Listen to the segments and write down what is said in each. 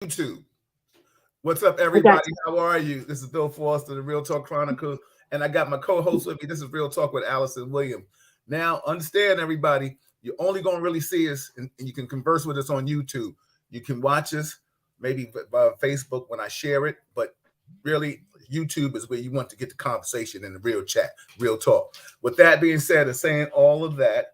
YouTube. What's up, I got everybody? How are you? This is Bill Foster, the Real Talk Chronicles, and I got my co-host with me. This is Real Talk with Alyson Williams. Now, understand, everybody, you're only going to really see us, and you can converse with us on YouTube. You can watch us maybe by Facebook when I share it, but really, YouTube is where you want to get the conversation and the real chat, real talk. With that being said, and saying all of that,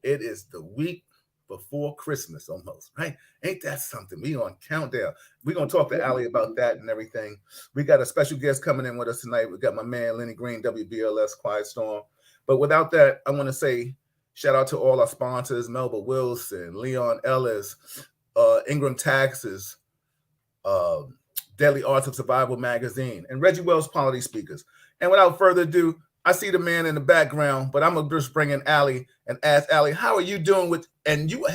it is the week before Christmas almost, right? Ain't that something? We on countdown. We're gonna talk to Allie about that and everything. We got a special guest coming in with us tonight. We got my man Lenny Green, WBLS Quiet Storm. But without that, I want to say shout out to all our sponsors: Melba Wilson, Leon Ellis, Ingram Taxes, uh, Deadly Arts of Survival Magazine, and Reggie Wells Quality Speakers. And without further ado, I see the man in the background, but I'm gonna just bring in Allie and ask Allie, how are you doing with? And you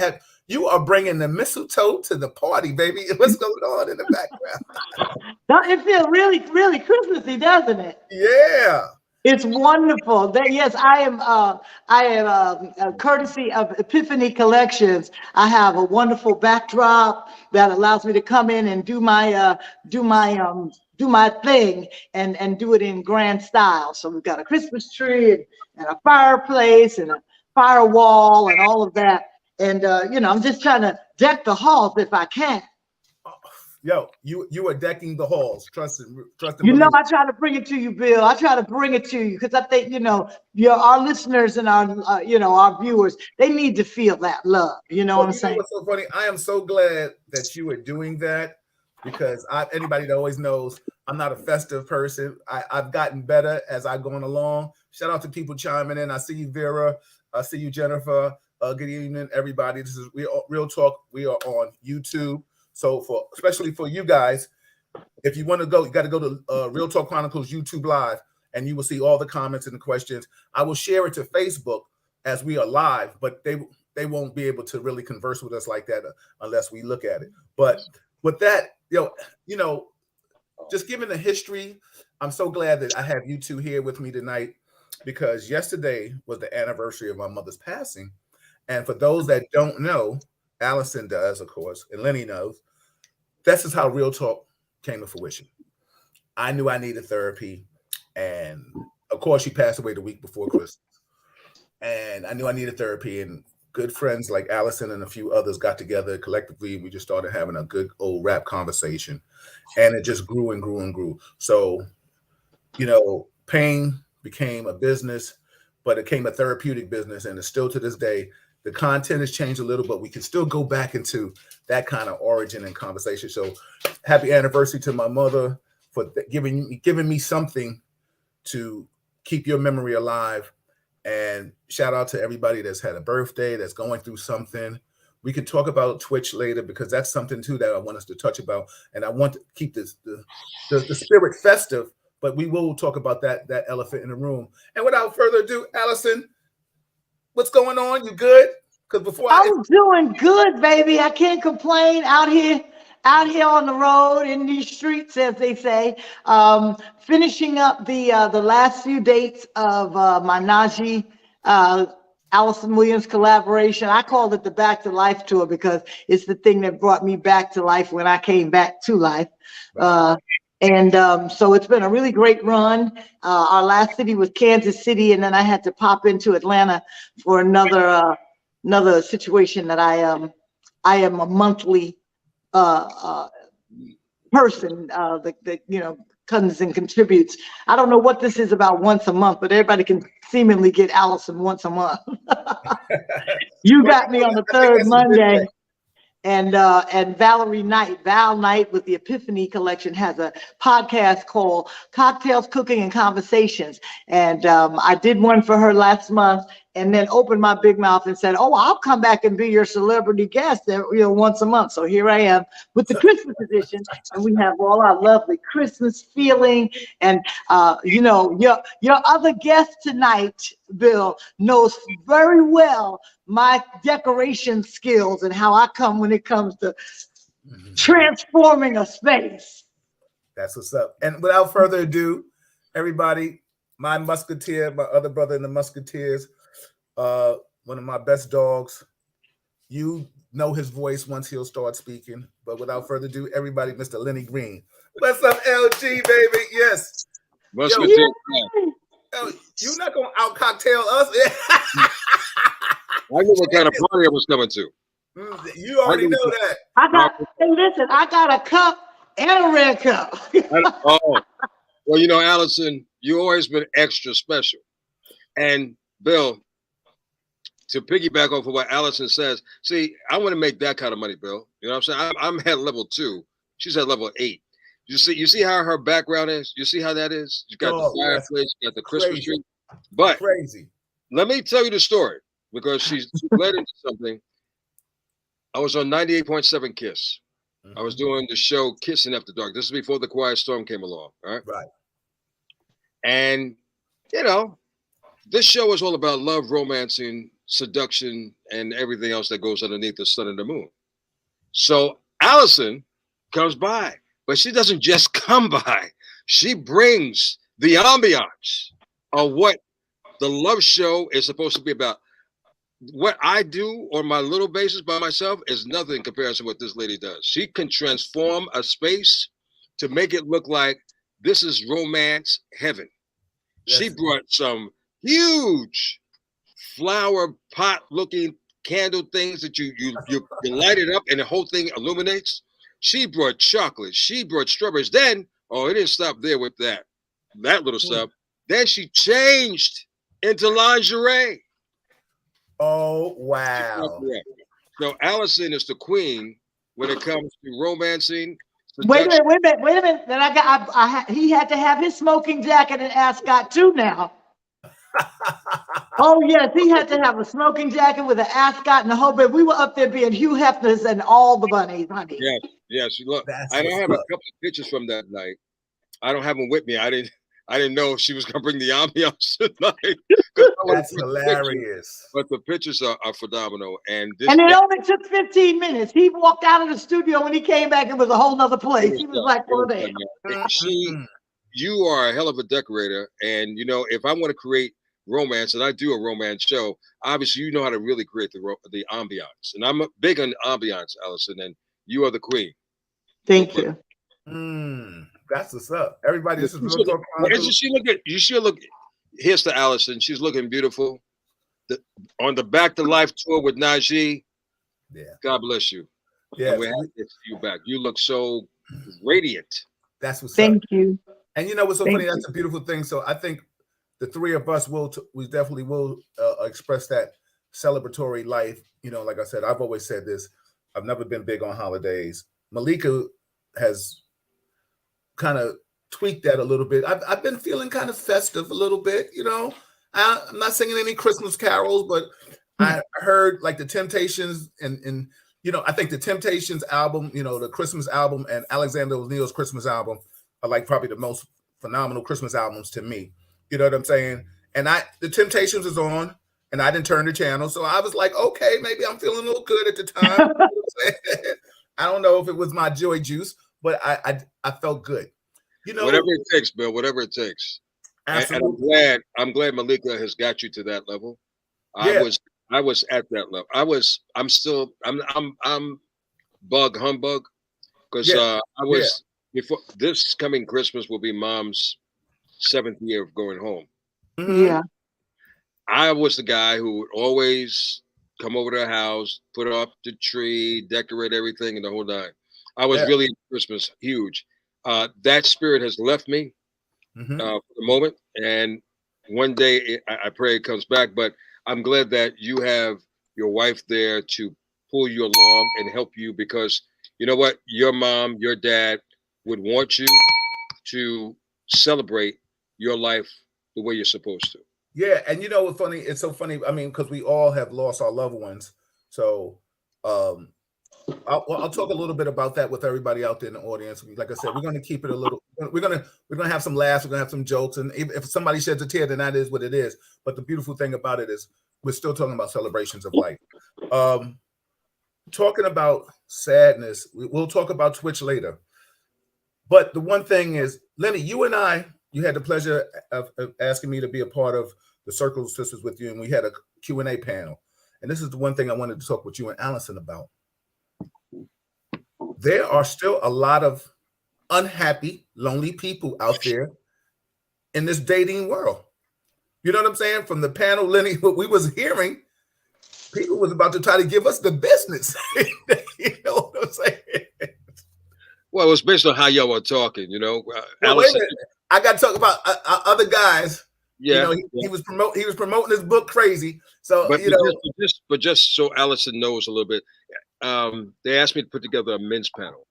are bringing the mistletoe to the party, baby. What's going on in the background? Don't it feel really, really Christmassy, doesn't it? Yeah. It's wonderful. Yes, I am courtesy of Epiphany Collections. I have a wonderful backdrop that allows me to come in and do my thing and do it in grand style. So we've got a Christmas tree and a fireplace and a firewall and all of that. And I'm just trying to deck the halls if I can. Yo, you are decking the halls. Trust and I try to bring it to you, Bill. I try to bring it to you because I think our listeners and our viewers, they need to feel that love. You know what I'm saying? What's so funny? I am so glad that you are doing that because anybody that always knows I'm not a festive person. I've gotten better as I've gone along. Shout out to people chiming in. I see you, Vera. I see you, Jennifer. Good evening, everybody. This is Real Talk. We are on YouTube. So especially for you guys, if you want to go, you got to go to Real Talk Chronicles YouTube Live, and you will see all the comments and the questions. I will share it to Facebook as we are live, but they won't be able to really converse with us like that unless we look at it. But with that, just given the history, I'm so glad that I have you two here with me tonight because yesterday was the anniversary of my mother's passing. And for those that don't know, Alyson does, of course, and Lenny knows. This is how Real Talk came to fruition. I knew I needed therapy, and of course, she passed away the week before Christmas. And I knew I needed therapy, and good friends like Alyson and a few others got together collectively. We just started having a good old rap conversation, and it just grew and grew and grew. So, pain became a business, but it became a therapeutic business, and it's still to this day. The content has changed a little, but we can still go back into that kind of origin and conversation. So happy anniversary to my mother for giving me something to keep your memory alive. And shout out to everybody that's had a birthday, that's going through something. We can talk about Twitch later because that's something too that I want us to touch about. And I want to keep the spirit festive, but we will talk about that elephant in the room. And without further ado, Alyson, what's going on? You good? Because I'm doing good, baby. I can't complain out here on the road in these streets, as they say. Finishing up the last few dates of my Najee Alyson Williams collaboration. I called it the Back to Life tour because it's the thing that brought me back to life when I came back to life. So it's been a really great run. Our last city was Kansas City, and then I had to pop into Atlanta for another situation that I am a monthly person that comes and contributes. I don't know what this is about once a month, but everybody can seemingly get Alyson once a month. You got me on the third Monday. And Val Knight with the Epiphany Collection has a podcast called Cocktails, Cooking, and Conversations. And I did one for her last month and then opened my big mouth and said, oh, I'll come back and be your celebrity guest once a month. So here I am with the Christmas edition. And we have all our lovely Christmas feeling. And, your other guest tonight, Bill, knows very well my decoration skills and how I come when it comes to transforming a space. That's what's up. And without further ado, everybody, my musketeer, my other brother in the Musketeers, one of my best dogs, You know his voice once he'll start speaking. But without further ado, everybody, Mr. Lenny Green. What's up, LG, baby? Yes. What's Yo, good? yo, you're not going to out cocktail us. I knew what kind of party I was coming to. You already know that. Hey, listen, I got a cup and a red cup. Oh, well, you know, Alyson, you always been extra special. And Bill, to piggyback off of what Alyson says, see, I want to make that kind of money, Bill. You know what I'm saying? I'm at level 2. She's at level 8. You see how her background is? You see how that is? You got the fireplace, you got the Christmas tree. But crazy. Let me tell you the story because she led into something. I was on 98.7 Kiss. I was doing the show Kissing After Dark. This is before the Quiet Storm came along, right? Right. And, you know, this show is all about love, romancing, seduction, and everything else that goes underneath the sun and the moon. So Alyson comes by, but she doesn't just come by. She brings the ambiance of what the love show is supposed to be about. What I do on my little basis by myself is nothing in comparison to what this lady does. She can transform a space to make it look like this is romance heaven. Yes. She brought some huge flower pot looking candle things that you light it up and the whole thing illuminates. She brought chocolate. She brought strawberries. Then, it didn't stop there with that little stuff. Then she changed into lingerie. Oh, wow. So Alyson is the queen when it comes to romancing. Wait a minute. Then he had to have his smoking jacket and ascot too now. Oh, yes, he had to have a smoking jacket with an ascot and the whole bit. We were up there being Hugh Hefner's and all the bunnies, honey. Yes. Look, I don't have a couple of pictures from that night. I don't have them with me. I didn't know if she was gonna bring the ambiance tonight. That's hilarious. But the pictures are phenomenal. And it only took 15 minutes. He walked out of the studio when he came back. It was a whole nother place. He was like, "Oh, damn." You are a hell of a decorator. And you know, if I want to create romance, and I do a romance show, obviously you know how to really create the ambiance. And I'm big on ambiance, Alyson, and you are the queen. Thank you. That's what's up. Everybody, this is Real Talk Chronicles. You should look. Here's to Alyson. She's looking beautiful. On the Back to Life tour with Najee. Yeah. God bless you. Yeah. We're happy to see you back. You look so radiant. That's what's up. Thank you. And you know what's so funny? That's a beautiful thing. So I think the three of us we definitely will express that celebratory life. You know, like I said, I've always said this. I've never been big on holidays. Malika has kind of tweaked that a little bit. I've been feeling kind of festive a little bit, you know. I'm not singing any Christmas carols, but I heard like the Temptations and you know, I think the Temptations album, you know, the Christmas album and Alexander O'Neal's Christmas album are like probably the most phenomenal Christmas albums to me. You know what I'm saying? And the Temptations was on and I didn't turn the channel. So I was like, okay, maybe I'm feeling a little good at the time. You know what I'm saying? I don't know if it was my joy juice, but I felt good. You know, whatever it takes, Bill, whatever it takes. Absolutely. And I'm glad Malika has got you to that level. Yeah. I was at that level. I'm bug humbug because before this coming Christmas will be Mom's 7th year of going home. Yeah. I was the guy who would always come over to the house, put up the tree, decorate everything, and the whole nine. I was really in Christmas huge. That spirit has left me for the moment, and one day I pray it comes back. But I'm glad that you have your wife there to pull you along and help you, because you know what, your mom, your dad would want you to celebrate your life the way you're supposed to. Yeah, and you know what's funny? It's so funny. I mean, because we all have lost our loved ones, so I'll talk a little bit about that with everybody out there in the audience. Like I said, we're going to keep it a little. We're going to have some laughs. We're going to have some jokes, and if somebody sheds a tear, then that is what it is. But the beautiful thing about it is we're still talking about celebrations of life. Talking about sadness, we'll talk about Twitch later. But the one thing is, Lenny, you had the pleasure of asking me to be a part of the Circle of Sisters with you, and we had a Q&A panel. and this is the one thing I wanted to talk with you and Alyson about. There are still a lot of unhappy, lonely people out there in this dating world. You know what I'm saying? From the panel, Lenny, what we was hearing, people was about to try to give us the business. You know what I'm saying? Well, it was based on how y'all were talking, you know. Well, wait a minute. I got to talk about other guys. Yeah, you know, he was promoting his book crazy. So but, you know, but just so Alyson knows a little bit, they asked me to put together a men's panel.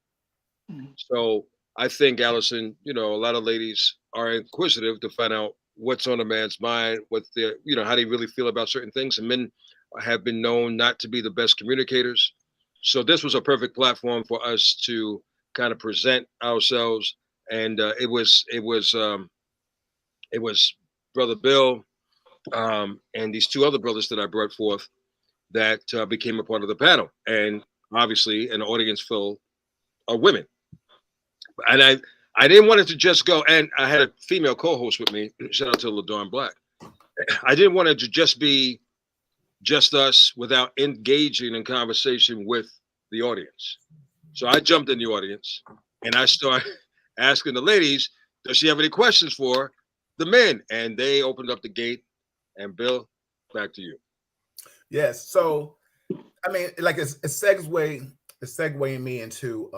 So I think, Alyson, you know, a lot of ladies are inquisitive to find out what's on a man's mind, what their, you know, how they really feel about certain things. And men have been known not to be the best communicators. So this was a perfect platform for us to kind of present ourselves. And it was Brother Bill and these two other brothers that I brought forth that became a part of the panel. And obviously an audience full of women. And I didn't want it to just go, and I had a female co-host with me. Shout out to LaDawn Black. I didn't want it to just be just us without engaging in conversation with the audience. So I jumped in the audience and I started asking the ladies, does she have any questions for the men? And they opened up the gate. And Bill, back to you. Yes. So, I mean, like it's segueing me into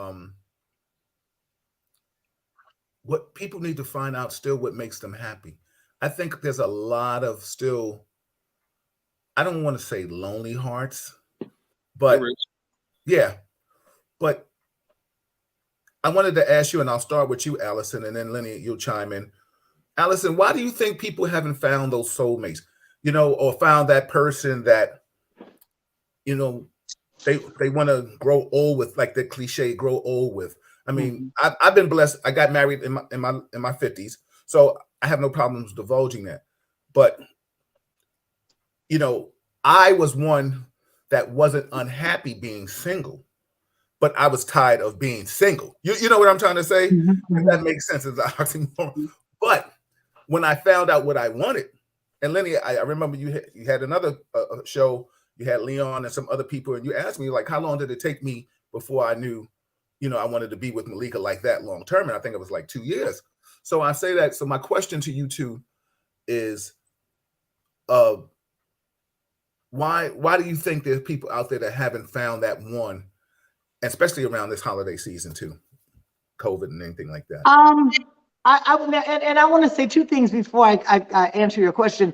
what people need to find out still what makes them happy. I think there's a lot of still, I don't want to say lonely hearts, but yeah, but I wanted to ask you, and I'll start with you, Alyson, and then Lenny, you'll chime in. Alyson, why do you think people haven't found those soulmates, you know, or found that person that, you know, they want to grow old with, like the cliche, grow old with? I mean, I've been blessed. I got married in my 50s, so I have no problems divulging that. But you know, I was one that wasn't unhappy being single, but I was tired of being single. You know what I'm trying to say? If that makes sense as an oxymoron. But when I found out what I wanted, and Lenny, I remember you had another show. You had Leon and some other people, and you asked me, like, how long did it take me before I knew, you know, I wanted to be with Malika like that long term? And I think it was like 2 years. So I say that. So my question to you two is, why do you think there's people out there that haven't found that one, especially around this holiday season too, COVID and anything like that? I want to say two things before I answer your question.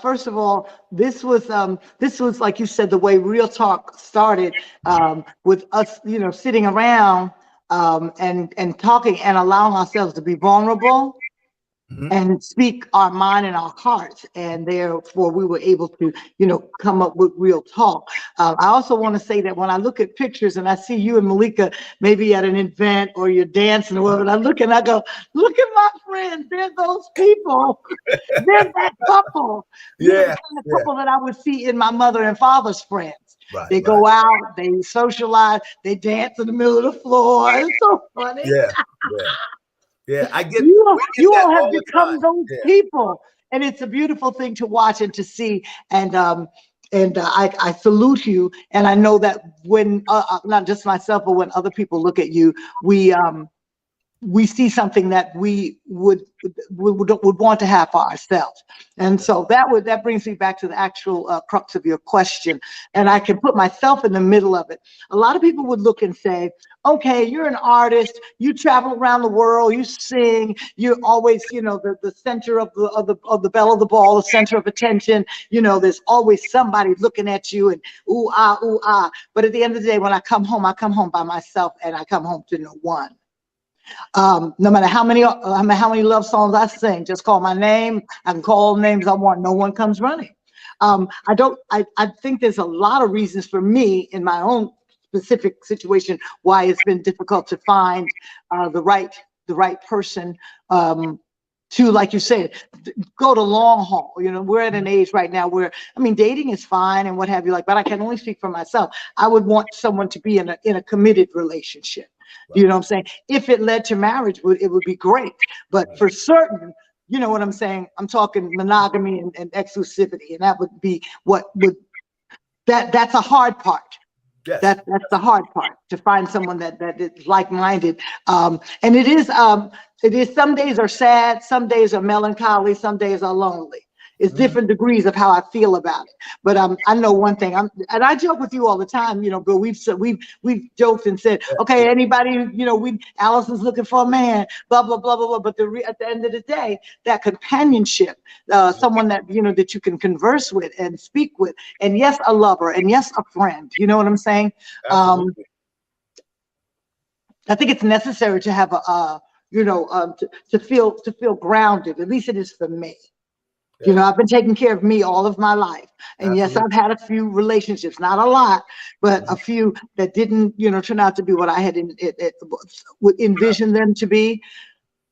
First of all, this was like you said, the way Real Talk started, with us, you know, sitting around and talking and allowing ourselves to be vulnerable and speak our mind and our hearts, and therefore we were able to, you know, come up with Real Talk. I also want to say that when I look at pictures and I see you and Malika maybe at an event or you're dancing or whatever, and I look and I go, look at my friends, they're those people, they're that couple. They're the kind of couple that I would see in my mother and father's friends. Right, they go out, they socialize, they dance in the middle of the floor. It's so funny. Yeah, I get you all have become those people, and it's a beautiful thing to watch and to see. And I salute you. And I know that when not just myself, but when other people look at you, we see something that we would want to have for ourselves. And so that brings me back to the actual crux of your question. And I can put myself in the middle of it. A lot of people would look and say, okay, you're an artist, you travel around the world, you sing, you're always, you know, the center of the bell of the ball, the center of attention. You know, there's always somebody looking at you and ooh ah. But at the end of the day, when I come home by myself, and I come home to no one. No matter how many love songs I sing, just call my name. I can call all the names I want. No one comes running. I think there's a lot of reasons for me in my own specific situation why it's been difficult to find the right person to, like you said, go to long haul. You know, we're at an age right now where, I mean, dating is fine and what have you, like, but I can only speak for myself. I would want someone to be in a committed relationship. Right. You know what I'm saying? If it led to marriage, it would be great. But for certain, you know what I'm saying? I'm talking monogamy and exclusivity, and that would be what would that's a hard part. Yes. That's the hard part, to find someone that is like-minded. And it is some days are sad, some days are melancholy, some days are lonely. It's different degrees of how I feel about it. But I know one thing. And I joke with you all the time, Bill. We've joked and said, okay, anybody, Alyson's looking for a man, blah blah blah blah blah. But at the end of the day, that companionship, someone that that you can converse with and speak with, and yes, a lover, and yes, a friend. You know what I'm saying? Absolutely. I think it's necessary to have to feel grounded. At least it is for me. Yeah. I've been taking care of me all of my life. And Absolutely. yes, I've had a few relationships, not a lot, but a few that didn't, turn out to be what I had would envision them to be.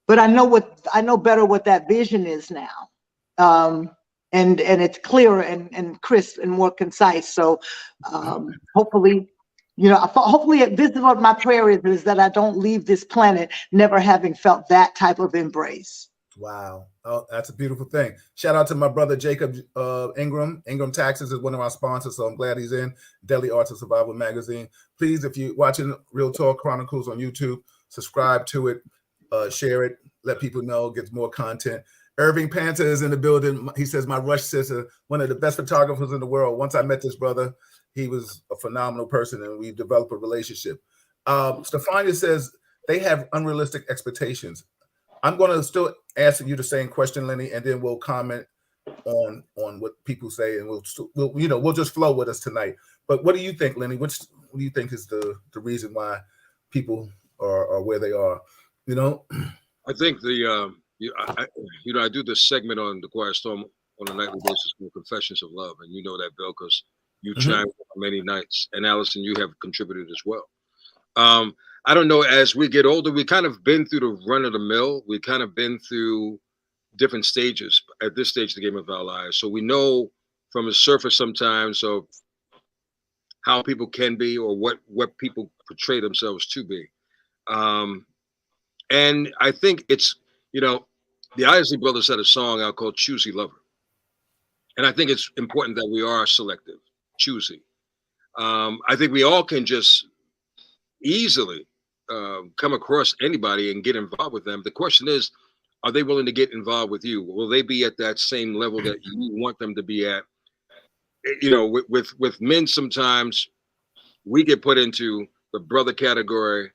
But I know better what that vision is now. And it's clearer and crisp and more concise. So hopefully, hopefully this is what my prayer is that I don't leave this planet never having felt that type of embrace. Wow. Oh, that's a beautiful thing. Shout out to my brother, Jacob Ingram. Ingram Taxes is one of our sponsors, so I'm glad he's in. Daily Arts of Survival magazine. Please, if you're watching Real Talk Chronicles on YouTube, subscribe to it, share it, let people know, get more content. Irving Panta is in the building. He says, my Rush sister, one of the best photographers in the world. Once I met this brother, he was a phenomenal person, and we've developed a relationship. Stefania says they have unrealistic expectations. I'm going to still ask you the same question, Lenny, and then we'll comment on what people say, and we'll just flow with us tonight. But what do you think, Lenny? What do you think is the reason why people are where they are? I think I do this segment on the Quiet Storm on a nightly basis called Confessions of Love, and you know that, Bill, because you chime in many nights, and Alyson, you have contributed as well. I don't know, as we get older, we kind of been through the run of the mill. We kind of been through different stages at this stage of the game of our lives. So we know from the surface sometimes of how people can be, or what people portray themselves to be. And I think it's, the Isley Brothers had a song out called Choosy Lover. And I think it's important that we are selective, choosy. I think we all can just easily come across anybody and get involved with them. The question is, are they willing to get involved with you? Will they be at that same level that you want them to be at? With men, sometimes we get put into the brother category,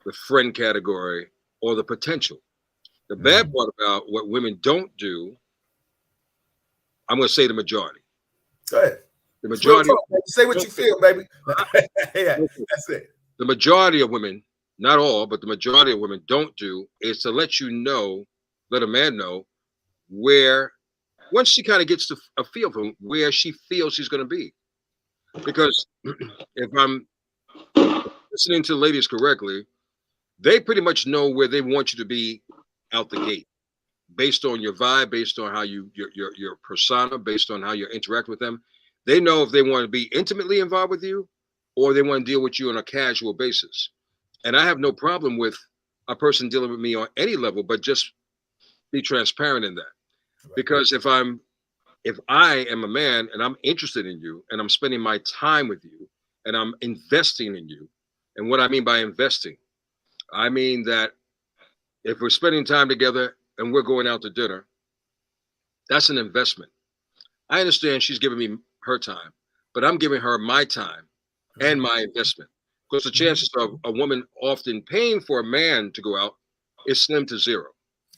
the friend category, or the potential. The bad part about what women don't do, I'm going to say the majority. Go ahead. The majority. Say what you feel, baby. Yeah, that's it. The majority of women, not all, but the majority of women don't do is to let a man know where, once she kind of gets a feel from where she feels she's going to be. Because if I'm listening to ladies correctly, they pretty much know where they want you to be out the gate, based on your vibe, based on how your persona, based on how you interact with them. They know if they want to be intimately involved with you, or they want to deal with you on a casual basis. And I have no problem with a person dealing with me on any level, but just be transparent in that. Right. Because if I am a man and I'm interested in you and I'm spending my time with you and I'm investing in you, and what I mean by investing, I mean that if we're spending time together and we're going out to dinner, that's an investment. I understand she's giving me her time, but I'm giving her my time and my investment, because the chances of a woman often paying for a man to go out is slim to zero.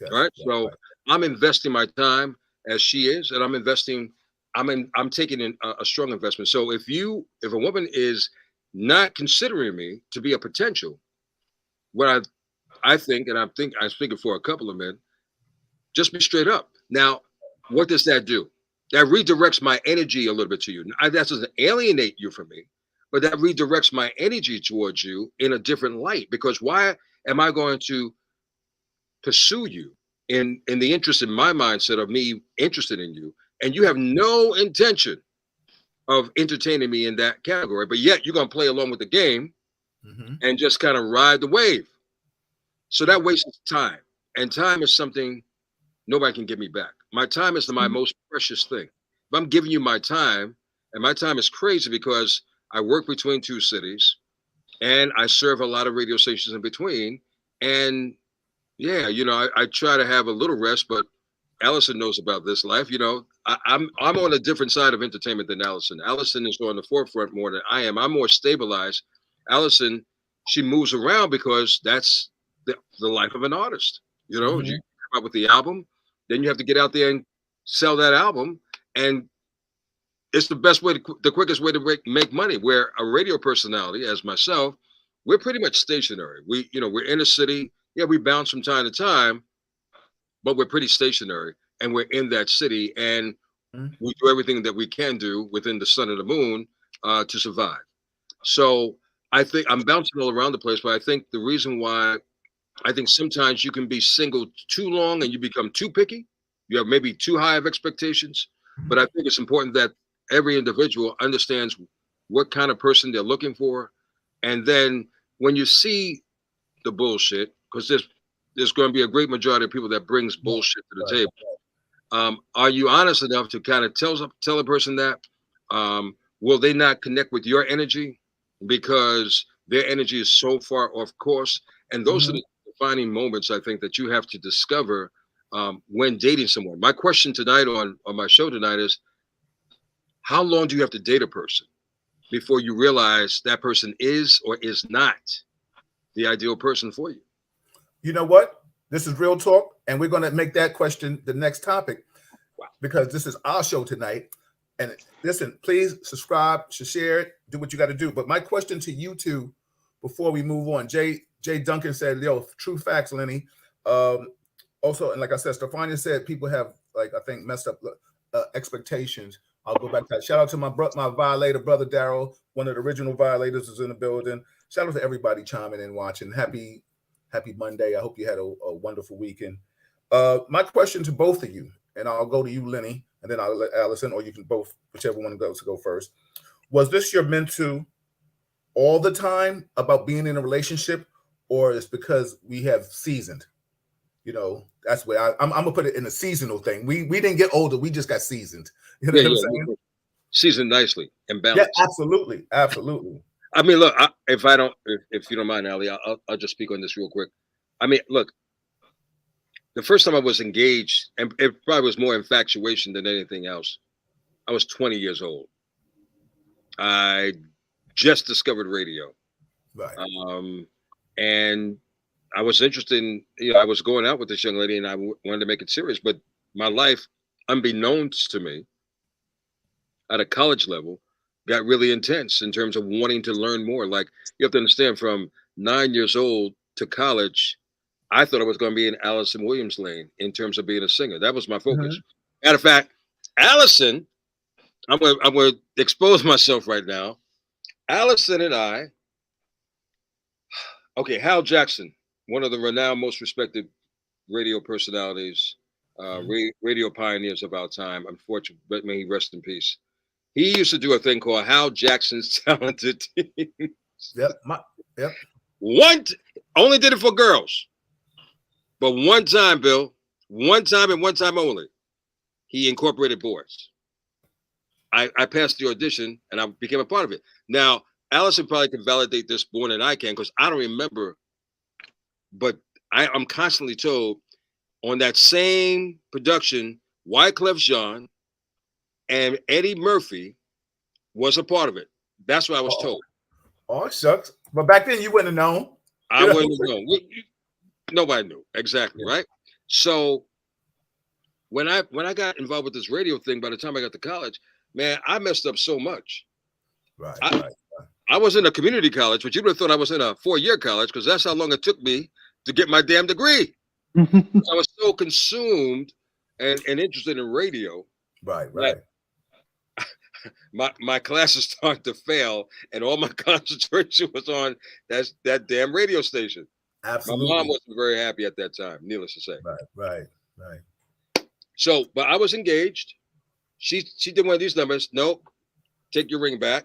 Yes, right? Yeah, so right. I'm investing my time as she is, and I'm taking in a strong investment. So if a woman is not considering me to be a potential, what I think, and I'm speaking for a couple of men, just be straight up. Now, what does that do? That redirects my energy a little bit to you. That doesn't alienate you from me, but that redirects my energy towards you in a different light. Because why am I going to pursue you in the interest, in my mindset of me interested in you, and you have no intention of entertaining me in that category, but yet you're going to play along with the game and just kind of ride the wave. So that wastes time, and time is something nobody can give me back. My time is my most precious thing. If I'm giving you my time, And my time is crazy because I work between two cities and I serve a lot of radio stations in between. And yeah, I try to have a little rest, but Alyson knows about this life. I'm on a different side of entertainment than Alyson. Alyson is on the forefront more than I am. I'm more stabilized. Alyson, she moves around because that's the life of an artist. You come out with the album, then you have to get out there and sell that album, and it's the best way, the quickest way to make money. Where a radio personality, as myself, we're pretty much stationary. We're in a city. Yeah, we bounce from time to time, but we're pretty stationary, and we're in that city, and we do everything that we can do within the sun and the moon to survive. So I think I'm bouncing all around the place, but I think the reason why I think sometimes you can be single too long and you become too picky. You have maybe too high of expectations, but I think it's important that every individual understands what kind of person they're looking for. And then when you see the bullshit, because there's going to be a great majority of people that brings bullshit to the table. Are you honest enough to kind of tell a person that? Will they not connect with your energy because their energy is so far off course? And those are the defining moments, I think, that you have to discover when dating someone. My question tonight on my show tonight is, how long do you have to date a person before you realize that person is or is not the ideal person for you? You know what? This is Real Talk, and we're going to make that question the next topic because this is our show tonight. And listen, please subscribe, share it, do what you got to do. But my question to you two before we move on, Jay Duncan said, yo, true facts, Lenny. Also, and like I said, Stefania said people have, like, I think, messed up expectations. I'll go back to that. Shout out to my violator, brother Daryl, one of the original violators is in the building. Shout out to everybody chiming in, watching. Happy Monday. I hope you had a wonderful weekend. My question to both of you, and I'll go to you, Lenny, and then I'll let Alyson, or you can both, whichever one goes to go first. Was this your mentor all the time about being in a relationship, or is because we have seasoned? That's where I'm gonna put it in a seasonal thing. We didn't get older, we just got seasoned. You know what I'm saying? Seasoned nicely and balanced. Yeah, absolutely. I mean, look, if you don't mind, Ali, I'll just speak on this real quick. I mean, look, the first time I was engaged, and it probably was more infatuation than anything else, I was 20 years old. I just discovered radio. Right. And I was interested in, I was going out with this young lady and I wanted to make it serious, but my life, unbeknownst to me, at a college level, got really intense in terms of wanting to learn more. Like, you have to understand, from 9 years old to college, I thought I was going to be in Alyson Williams' lane in terms of being a singer. That was my focus. Matter of fact, Alyson, I'm going to expose myself right now. Alyson and I, Hal Jackson, one of the renowned, most respected radio personalities, radio pioneers of our time, unfortunately, but may he rest in peace. He used to do a thing called Hal Jackson's Talented Teams. Yep. Only did it for girls. But one time, Bill, one time and one time only, he incorporated boys. I passed the audition and I became a part of it. Now, Alyson probably can validate this more than I can, because I don't remember, but I'm constantly told on that same production, Wyclef Jean and Eddie Murphy was a part of it. That's what I was told. Oh, it sucks. But back then you wouldn't have known. I wouldn't have known. Nobody knew. Exactly, right? So when I got involved with this radio thing, by the time I got to college, man, I messed up so much. Right. I was in a community college, but you would have thought I was in a 4-year college, because that's how long it took me to get my damn degree. I was so consumed and interested in radio. Right. My classes started to fail, and all my concentration was on that damn radio station. Absolutely. My mom wasn't very happy at that time, needless to say. Right. So, but I was engaged. She did one of these numbers. Nope, take your ring back.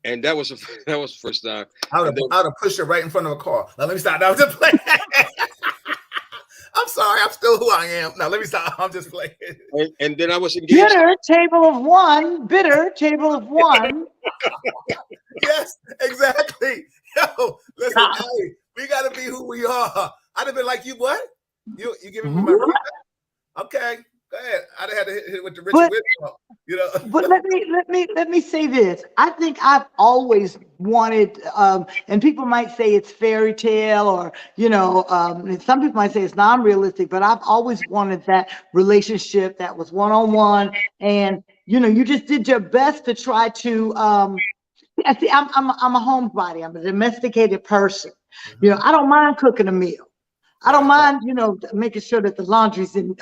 And that was the first time. I would have pushed her right in front of a car. Now let me stop. That was a play. I'm sorry. I'm still who I am. Now let me stop. I'm just playing. And then I was engaged. Bitter table of one. Bitter table of one. Yes, exactly. Yo, listen, hey, we gotta be who we are. I'd have been like, you what? You giving me my What? feedback? Okay, go ahead. I'd have had to hit it with the Richard Whitfield, you know. But let me say this. I think I've always wanted, and people might say it's fairy tale, or and some people might say it's non-realistic. But I've always wanted that relationship that was one-on-one, and you just did your best to try to. See, I'm a homebody. I'm a domesticated person. I don't mind cooking a meal. I don't mind, making sure that the laundry's in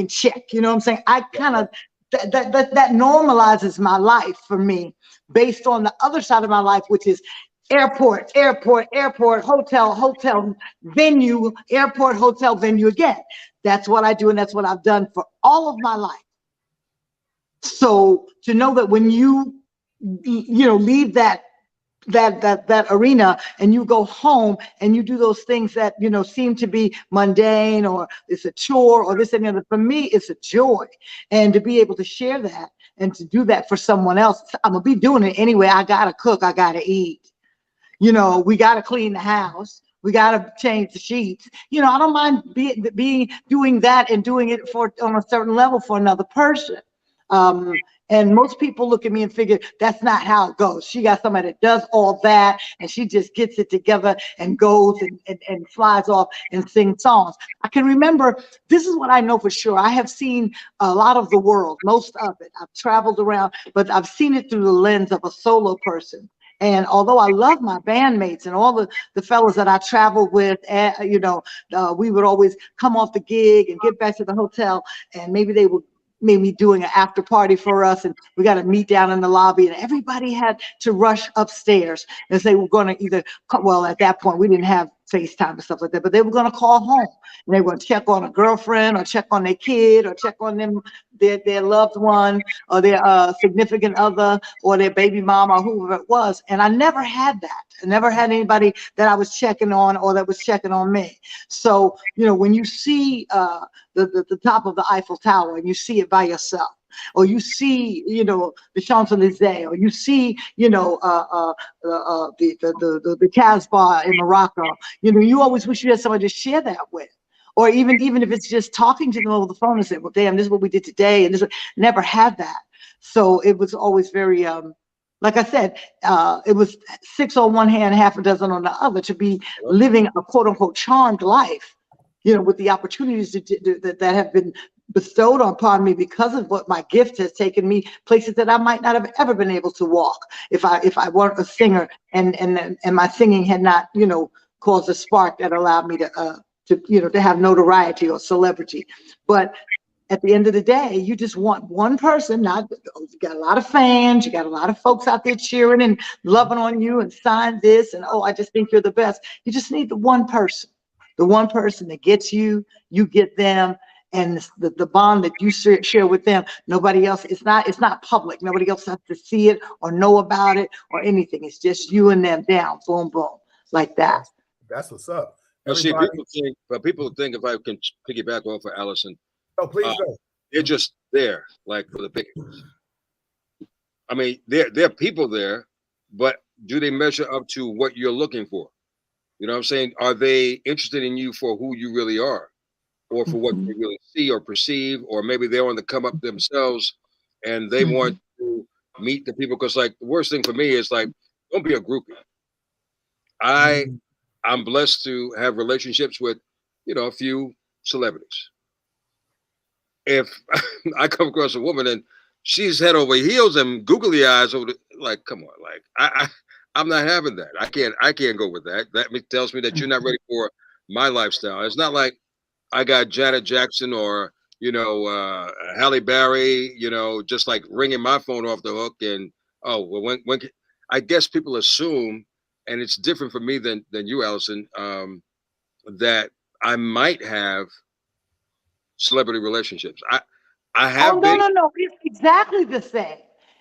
check. You know what I'm saying? I kind of that normalizes my life for me, based on the other side of my life, which is airport, hotel, venue, airport, hotel, venue again. That's what I do, and that's what I've done for all of my life. So to know that when you leave that arena and you go home and you do those things that seem to be mundane, or it's a chore, or this and the other, for me it's a joy. And to be able to share that and to do that for someone else, I'm gonna be doing it anyway. I gotta cook, I gotta eat, we gotta clean the house, we gotta change the sheets. I don't mind doing that, and doing it on a certain level for another person. And most people look at me and figure that's not how it goes. She got somebody that does all that, and she just gets it together and goes and flies off and sings songs. I can remember, this is what I know for sure. I have seen a lot of the world, most of it. I've traveled around, but I've seen it through the lens of a solo person. And although I love my bandmates and all the fellas that I traveled with, we would always come off the gig and get back to the hotel, and maybe they would maybe doing an after party for us, and we got to meet down in the lobby, and everybody had to rush upstairs and say we're going to either at that point we didn't have FaceTime and stuff like that, but they were going to call home, and they were going to check on a girlfriend, or check on their kid, or check on their loved one, or their significant other, or their baby mama, or whoever it was. And I never had that. I never had anybody that I was checking on, or that was checking on me. So when you see the top of the Eiffel Tower and you see it by yourself, or you see, the Champs-Élysées, or you see, the Casbah in Morocco, you always wish you had somebody to share that with. Or even if it's just talking to them over the phone and say, well, damn, this is what we did today. And never had that. So it was always very, like I said, it was 6 on one hand, half a dozen on the other, to be living a quote unquote charmed life, with the opportunities that have been bestowed upon me because of what my gift has taken me places that I might not have ever been able to walk if I weren't a singer, and my singing had not, caused a spark that allowed me to have notoriety or celebrity. But at the end of the day, you just want one person. You got a lot of fans, you got a lot of folks out there cheering and loving on you and sign this, and I just think you're the best. You just need the one person that gets you, you get them, and the bond that you share with them. Nobody else. It's not public. Nobody else has to see it or know about it or anything. It's just you and them down, boom, boom, like that. That's what's up. See, people think, if I can piggyback off of Alyson. Oh, please go. They're just there, like for the pickings. I mean, there are people there, but do they measure up to what you're looking for? You know what I'm saying? Are they interested in you for who you really are, or for what they really see or perceive? Or maybe they're on the come up themselves and they want to meet the people. Because like the worst thing for me is like, don't be a groupie. I'm blessed to have relationships with, a few celebrities. If I come across a woman and she's head over heels and googly eyes over like, come on, like I'm not having that. I can't go with that. That tells me that you're not ready for my lifestyle. It's not like I got Janet Jackson or Halle Berry, just like ringing my phone off the hook. And when I guess people assume, and it's different for me than you, Alyson, that I might have celebrity relationships. I have been. No. It's exactly the same.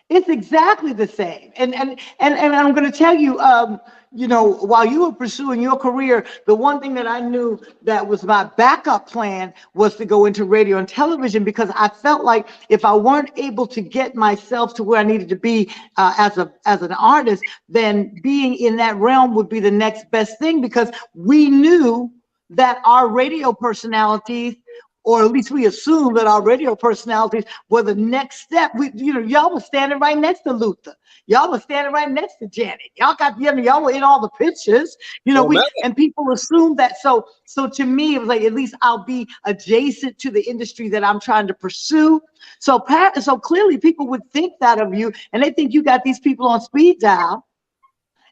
It's exactly the same. And I'm going to tell you, while you were pursuing your career, the one thing that I knew that was my backup plan was to go into radio and television, because I felt like if I weren't able to get myself to where I needed to be as an artist, then being in that realm would be the next best thing, because we knew that our radio personalities, or at least we assumed that our radio personalities were the next step. Y'all were standing right next to Luther. Y'all were standing right next to Janet. Y'all were in all the pictures. And people assumed that. So to me, it was like, at least I'll be adjacent to the industry that I'm trying to pursue. So clearly people would think that of you, and they think you got these people on speed dial.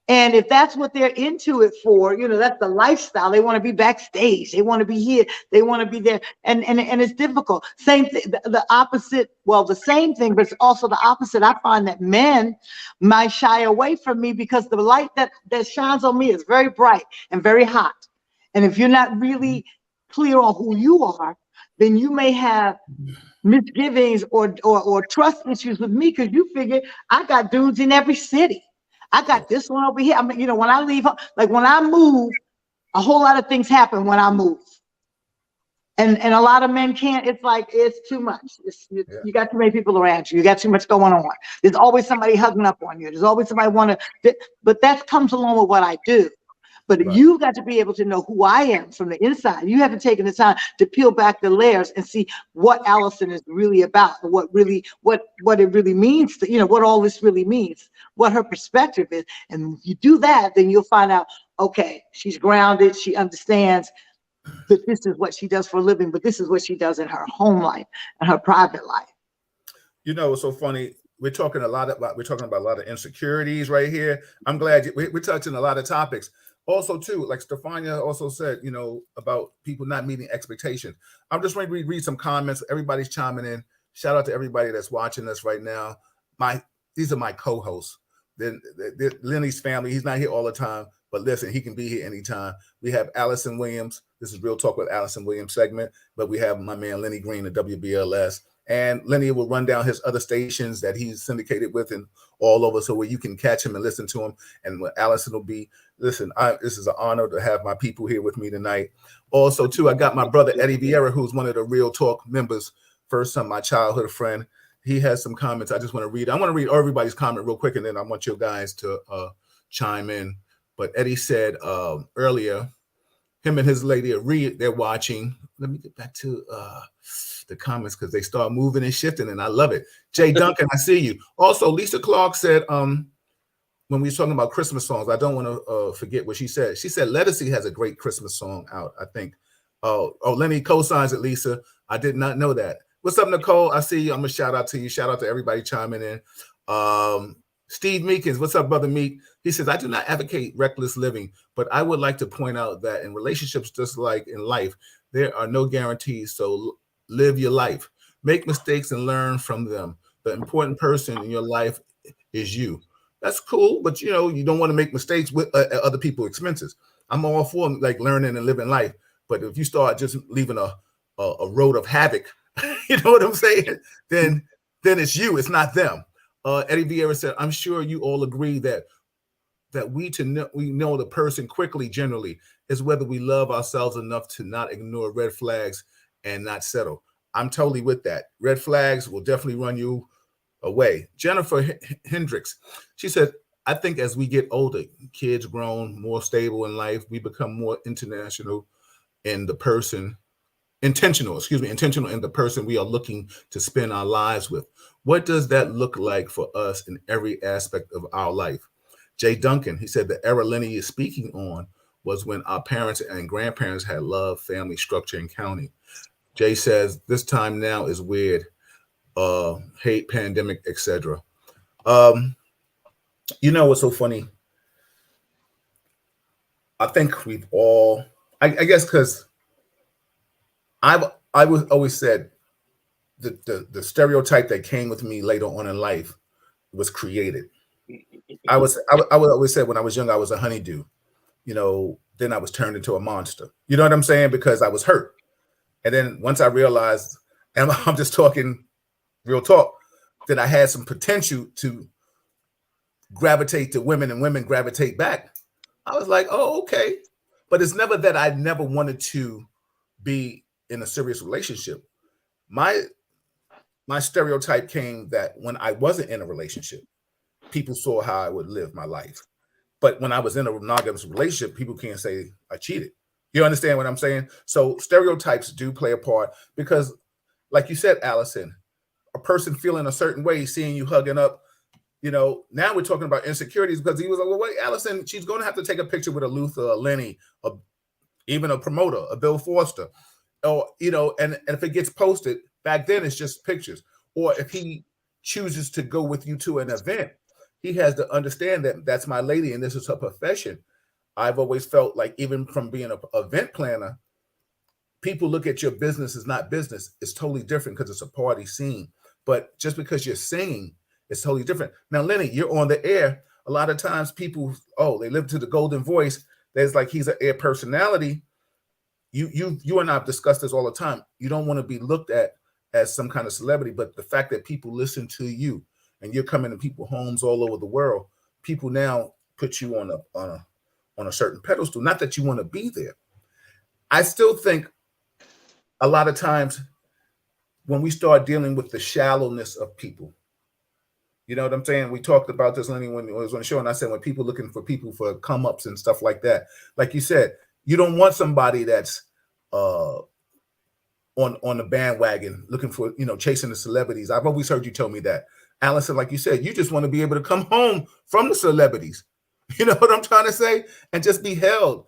And if that's what they're into it for, that's the lifestyle. They want to be backstage. They want to be here. They want to be there. And it's difficult. Same thing, the opposite. Well, the same thing, but it's also the opposite. I find that men might shy away from me because the light that shines on me is very bright and very hot. And if you're not really clear on who you are, then you may have misgivings or trust issues with me, because you figure I got dudes in every city. I got this one over here. I mean, when I leave, like when I move, a whole lot of things happen when I move. And a lot of men can't. It's like, it's too much. You got too many people around you. You got too much going on. There's always somebody hugging up on you. There's always somebody but that comes along with what I do. But you've got to be able to know who I am from the inside. You haven't taken the time to peel back the layers and see what Alyson is really about, and what it really means to, what all this really means, what her perspective is. And if you do that, then you'll find out, okay, she's grounded, she understands that this is what she does for a living, but this is what she does in her home life and her private life. It's so funny. We're talking about a lot of insecurities right here. I'm glad we're touching a lot of topics. Also, too, like Stefania also said, about people not meeting expectations. I'm just going to read some comments. Everybody's chiming in. Shout out to everybody that's watching us right now. These are my co-hosts. Then Lenny's family. He's not here all the time, but listen, he can be here anytime. We have Alyson Williams. This is Real Talk with Alyson Williams segment, but we have my man Lenny Green at WBLS. And Lenny will run down his other stations that he's syndicated with and all over, so where you can catch him and listen to him. And what Alyson will be, listen, this is an honor to have my people here with me tonight. Also, too, I got my brother Eddie Vieira, who's one of the Real Talk members. First time, my childhood friend. He has some comments I just want to read. I want to read everybody's comment real quick, and then I want you guys to chime in. But Eddie said earlier, him and his lady they're watching. Let me get back to the comments, because they start moving and shifting, and I love it. Jay Duncan, I see you. Also, Lisa Clark said, when we were talking about Christmas songs, I don't want to forget what she said. She said Lettucey has a great Christmas song out, I think. Lenny co-signs it, Lisa. I did not know that. What's up, Nicole? I see you. I'm going to shout out to you. Shout out to everybody chiming in. Steve Meekins, what's up, brother Meek? He says, I do not advocate reckless living, but I would like to point out that in relationships, just like in life, there are no guarantees. So live your life, make mistakes and learn from them. The important person in your life is you. That's cool, but you don't want to make mistakes with other people's expenses. I'm all for like learning and living life, but if you start just leaving a road of havoc, you know what I'm saying? Then it's you, it's not them. Eddie Vieira said, I'm sure you all agree that we know the person quickly generally is whether we love ourselves enough to not ignore red flags and not settle. I'm totally with that. Red flags will definitely run you away. Jennifer Hendricks, she said, I think as we get older, kids grown, more stable in life, we become more intentional in the person we are looking to spend our lives with. What does that look like for us in every aspect of our life? Jay Duncan, he said the era Lenny is speaking on was when our parents and grandparents had love, family, structure, and counting. Jay says this time now is weird, hate, pandemic, etc. What's so funny? I think we've all, I guess, because I was always said the stereotype that came with me later on in life was created. I would always say when I was young, I was a honeydew, then I was turned into a monster. You know what I'm saying? Because I was hurt. And then once I realized, and I'm just talking real talk, that I had some potential to gravitate to women and women gravitate back, I was like, oh, okay. But it's never that I never wanted to be in a serious relationship. My stereotype came that when I wasn't in a relationship, people saw how I would live my life. But when I was in a monogamous relationship, people can't say I cheated. You understand what I'm saying? So stereotypes do play a part because, like you said, Alyson, a person feeling a certain way, seeing you hugging up, now we're talking about insecurities because he was like, well, wait, Alyson, she's going to have to take a picture with a Luther, a Lenny, even a promoter, a Bill Foster. Or, and if it gets posted, back then it's just pictures. Or if he chooses to go with you to an event, he has to understand that that's my lady and this is her profession. I've always felt like even from being an event planner, people look at your business as not business. It's totally different because it's a party scene. But just because you're singing, it's totally different. Now, Lenny, you're on the air. A lot of times people, they live to the golden voice. There's like he's an air personality. You and I have discussed this all the time. You don't want to be looked at as some kind of celebrity, but the fact that people listen to you and you're coming to people's homes all over the world, people now put you on a certain pedestal. Not that you want to be there. I still think a lot of times when we start dealing with the shallowness of people, you know what I'm saying? We talked about this, Lenny, when it was on the show, and I said when people looking for people for come ups and stuff like that, like you said, you don't want somebody that's on the bandwagon looking for, chasing the celebrities. I've always heard you tell me that. Alyson, like you said, you just want to be able to come home from the celebrities. You know what I'm trying to say? And just be held.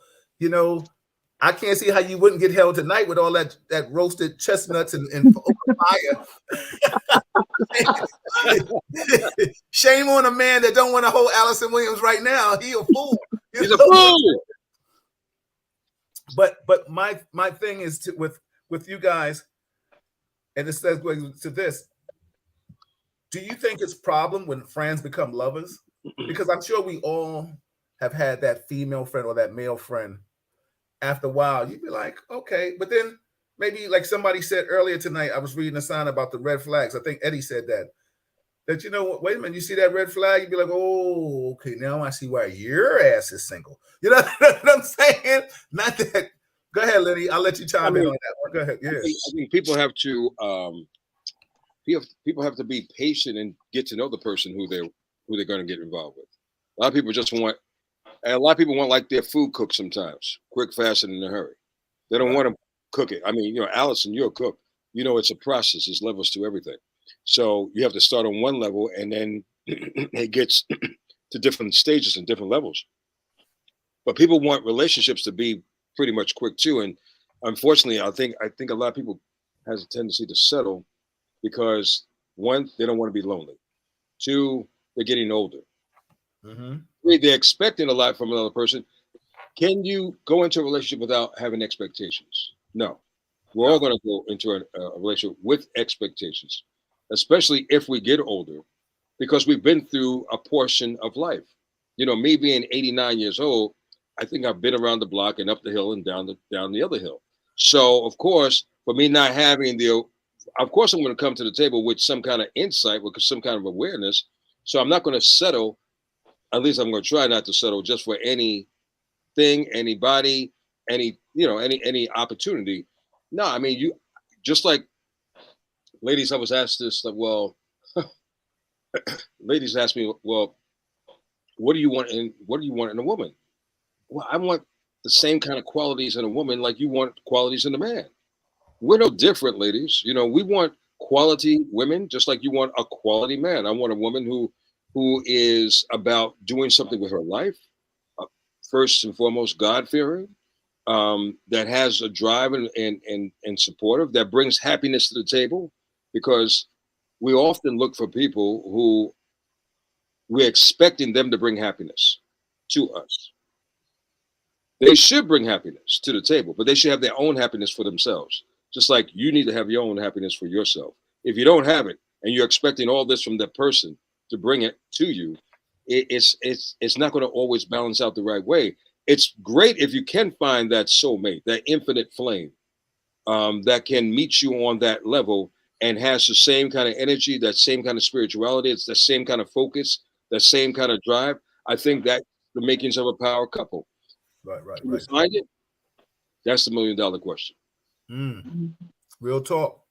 I can't see how you wouldn't get held tonight with all that roasted chestnuts and over fire. Shame on a man that don't want to hold Alyson Williams right now. He a fool. He's a fool. But my thing is with you guys, and it says to this. Do you think it's a problem when friends become lovers? Because I'm sure we all have had that female friend or that male friend. After a while, you'd be like, okay, but then maybe like somebody said earlier tonight, I was reading a sign about the red flags. I think Eddie said that wait a minute, you see that red flag? You'd be like, oh, okay, now I see why your ass is single. You know what I'm saying? Not that. Go ahead, Lenny. I'll let you chime in on that one. Go ahead. Yeah. I think people have to people have to be patient and get to know the person who they're going to get involved with. A lot of people just want. And a lot of people want like their food cooked sometimes, quick, fast, and in a hurry. They don't want to cook it. I mean, Alyson, you're a cook. It's a process. There's levels to everything. So you have to start on one level, and then it gets to different stages and different levels. But people want relationships to be pretty much quick too. And unfortunately, I think a lot of people has a tendency to settle because one, they don't want to be lonely. Two, they're getting older. Mm-hmm. Three, they're expecting a lot from another person. Can you go into a relationship without having expectations? No. We're all going to go into a relationship with expectations, especially if we get older, because we've been through a portion of life. Me being 89 years old, I think I've been around the block and up the hill and down the other hill. So, of course, for me not having of course, I'm going to come to the table with some kind of insight, with some kind of awareness. So I'm not going to settle. At least I'm going to try not to settle just for anything, anybody, any opportunity. No, I mean, you just like ladies. I was asked this, like, well, ladies ask me, well, what do you want in a woman? Well, I want the same kind of qualities in a woman like you want qualities in a man. We're no different, ladies. We want quality women just like you want a quality man. I want a woman who is about doing something with her life, first and foremost, God-fearing, that has a drive and supportive, that brings happiness to the table, because we often look for people who we're expecting them to bring happiness to us. They should bring happiness to the table, but they should have their own happiness for themselves, just like you need to have your own happiness for yourself. If you don't have it and you're expecting all this from that person to bring it to you, it's not going to always balance out the right way. It's great if you can find that soulmate, that infinite flame, that can meet you on that level and has the same kind of energy, that same kind of spirituality, it's the same kind of focus, the same kind of drive, I think that the makings of a power couple. Right. Can you find it? That's the $1 million question. Real talk.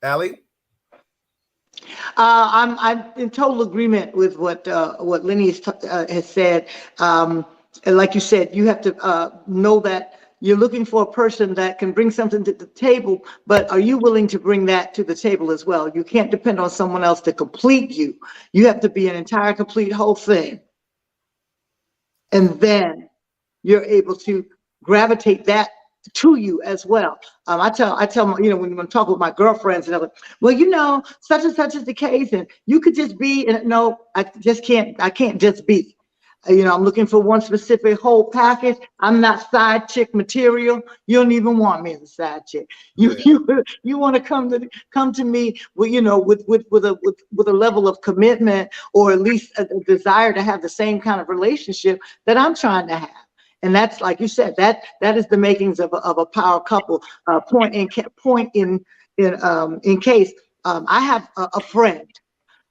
Allie? I'm in total agreement with what Lenny has said. And like you said, you have to know that you're looking for a person that can bring something to the table, but are you willing to bring that to the table as well? You can't depend on someone else to complete you. You have to be an entire, complete whole thing. And then you're able to gravitate that to you as well. I tell my, when I talk with my girlfriends and they're like, well, such and such is the case, and you could just be, and no, I can't just be. I'm looking for one specific whole package. I'm not side chick material. You don't even want me as a side chick. You want to come to me with with a level of commitment, or at least a desire to have the same kind of relationship that I'm trying to have. And that's, like you said, that is the makings of a power couple. Point in case, I have a friend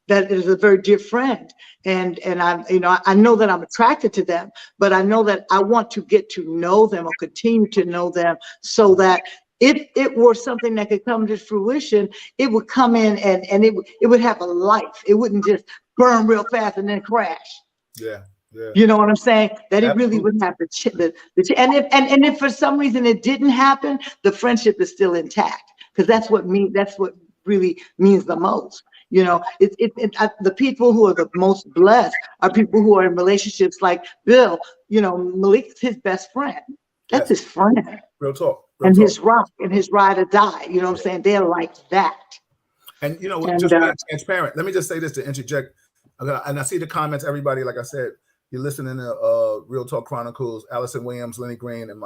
that is a very dear friend, and I know that I'm attracted to them, but I know that I want to get to know them or continue to know them, so that if it were something that could come to fruition, it would come in and it would have a life. It wouldn't just burn real fast and then crash. Yeah. Yeah. You know what I'm saying? That it Absolutely. really would have and if for some reason it didn't happen, the friendship is still intact, because that's what really means the most. The people who are the most blessed are people who are in relationships like Bill. Malik's his best friend. That's his friend. Real talk. His rock and his ride or die. You know what I'm saying? They're like that. And just being transparent. Let me just say this to interject. And I see the comments, everybody. Like I said, you're listening to Real Talk Chronicles, Alyson Williams, Lenny Green, and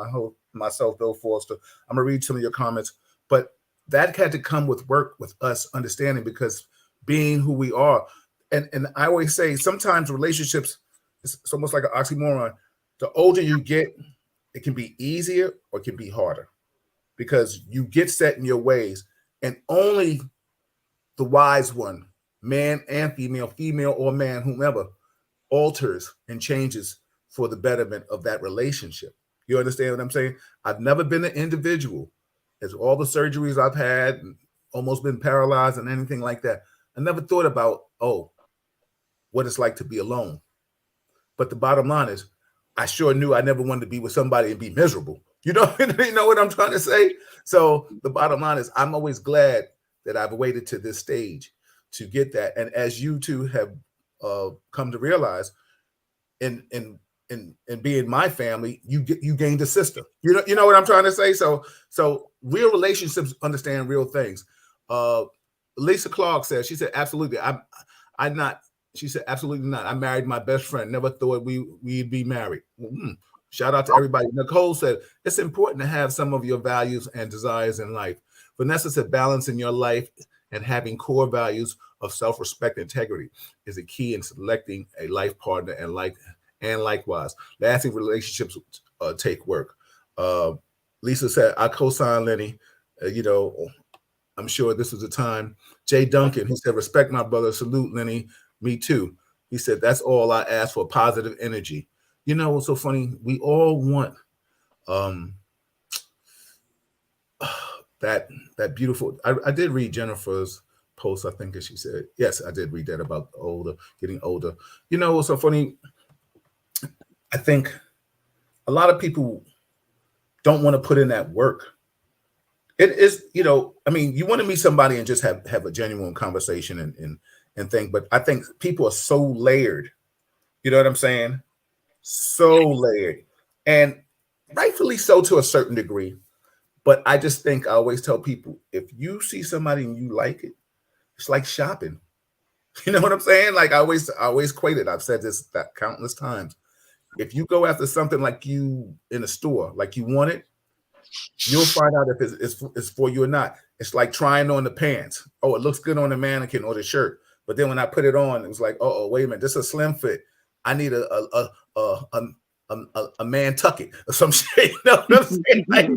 myself, Bill Foster. I'm gonna read some of your comments, but that had to come with work with us understanding, because being who we are, and I always say sometimes relationships, it's almost like an oxymoron. The older you get, it can be easier or it can be harder, because you get set in your ways, and only the wise one, man and female or man, whomever, alters and changes for the betterment of that relationship. You understand what I'm saying? I've never been an individual, as all the surgeries I've had, and almost been paralyzed and anything like that. I never thought about, what it's like to be alone. But the bottom line is, I sure knew I never wanted to be with somebody and be miserable. You know what I'm trying to say? So the bottom line is, I'm always glad that I've waited to this stage to get that. And as you two have come to realize, in being my family, you gained a sister. You know what I'm trying to say? So real relationships understand real things. Lisa Clark says, she said, absolutely. I'm not. She said, absolutely not. I married my best friend. Never thought we'd be married. Shout out to everybody. Nicole said, it's important to have some of your values and desires in life. Vanessa said, balancing your life and having core values of self-respect and integrity is a key in selecting a life partner, and likewise, lasting relationships take work. Lisa said, I co-sign Lenny. I'm sure this was the time. Jay Duncan, he said, respect my brother. Salute, Lenny. Me too. He said, that's all I ask for, positive energy. What's so funny? We all want that beautiful. I did read Jennifer's post, I think, as she said. Yes, I did read that about getting older. What's so funny? I think a lot of people don't want to put in that work. It is, you want to meet somebody and just have a genuine conversation and thing. But I think people are so layered. You know what I'm saying? So layered, and rightfully so to a certain degree. But I just think I always tell people, if you see somebody and you like it, it's like shopping. You know what I'm saying? Like I always equate it. I've said this countless times. If you go after something like you in a store, like you want it, you'll find out if it's for you or not. It's like trying on the pants. Oh, it looks good on the mannequin or the shirt. But then when I put it on, it was like, oh, wait a minute, this is a slim fit. I need a a man tuck it or some shit. You know what I'm saying? Like,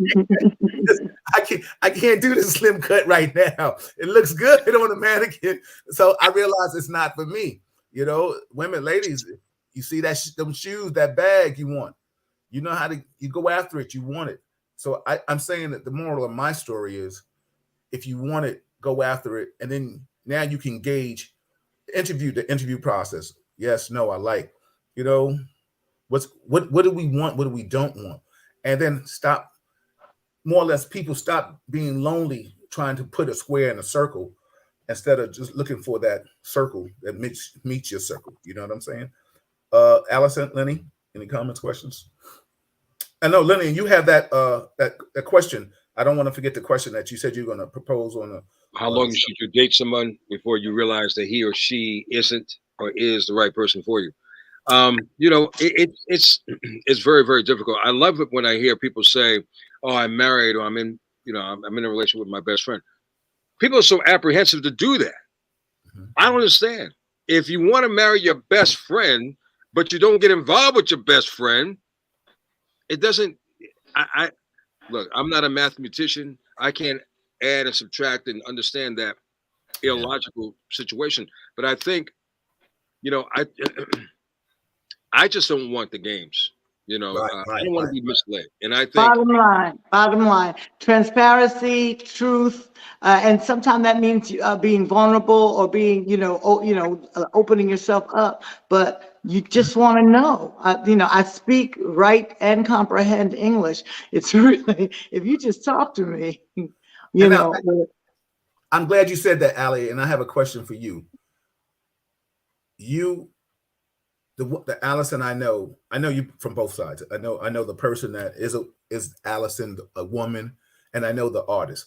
I can't do this slim cut right now. It looks good on a mannequin. So I realize it's not for me. You know, women, ladies, you see that them shoes, that bag you want. You know how to you go after it. You want it. So I'm saying that the moral of my story is, if you want it, go after it, and then now you can gauge the interview process. Yes, no, I like. You know, what do we want? What do we don't want? And then stop. More or less, people stop being lonely, trying to put a square in a circle, instead of just looking for that circle that meets your circle. You know what I'm saying? Alyson, Lenny, any comments, questions? I know, Lenny, you have that question. I don't want to forget the question that you said you're going to propose on. How long should you date someone before you realize that he or she isn't or is the right person for you? You know, it's very, very difficult. I love it when I hear people say, "Oh, I'm married," or I'm in a relationship with my best friend. People are so apprehensive to do that. Mm-hmm. I don't understand. If you want to marry your best friend, but you don't get involved with your best friend, it doesn't. I look. I'm not a mathematician. I can't add and subtract and understand that illogical situation. But I think, you know, I just don't want the games. You know, I don't want to be misled. And I think bottom line, transparency, truth, and sometimes that means being vulnerable or being, opening yourself up. But you just want to know. I speak, write, and comprehend English. It's really, if you just talk to me, I'm glad you said that, Ali. And I have a question for you. The Alyson I know you from both sides. I know the person that is Alyson, a woman, and I know the artist.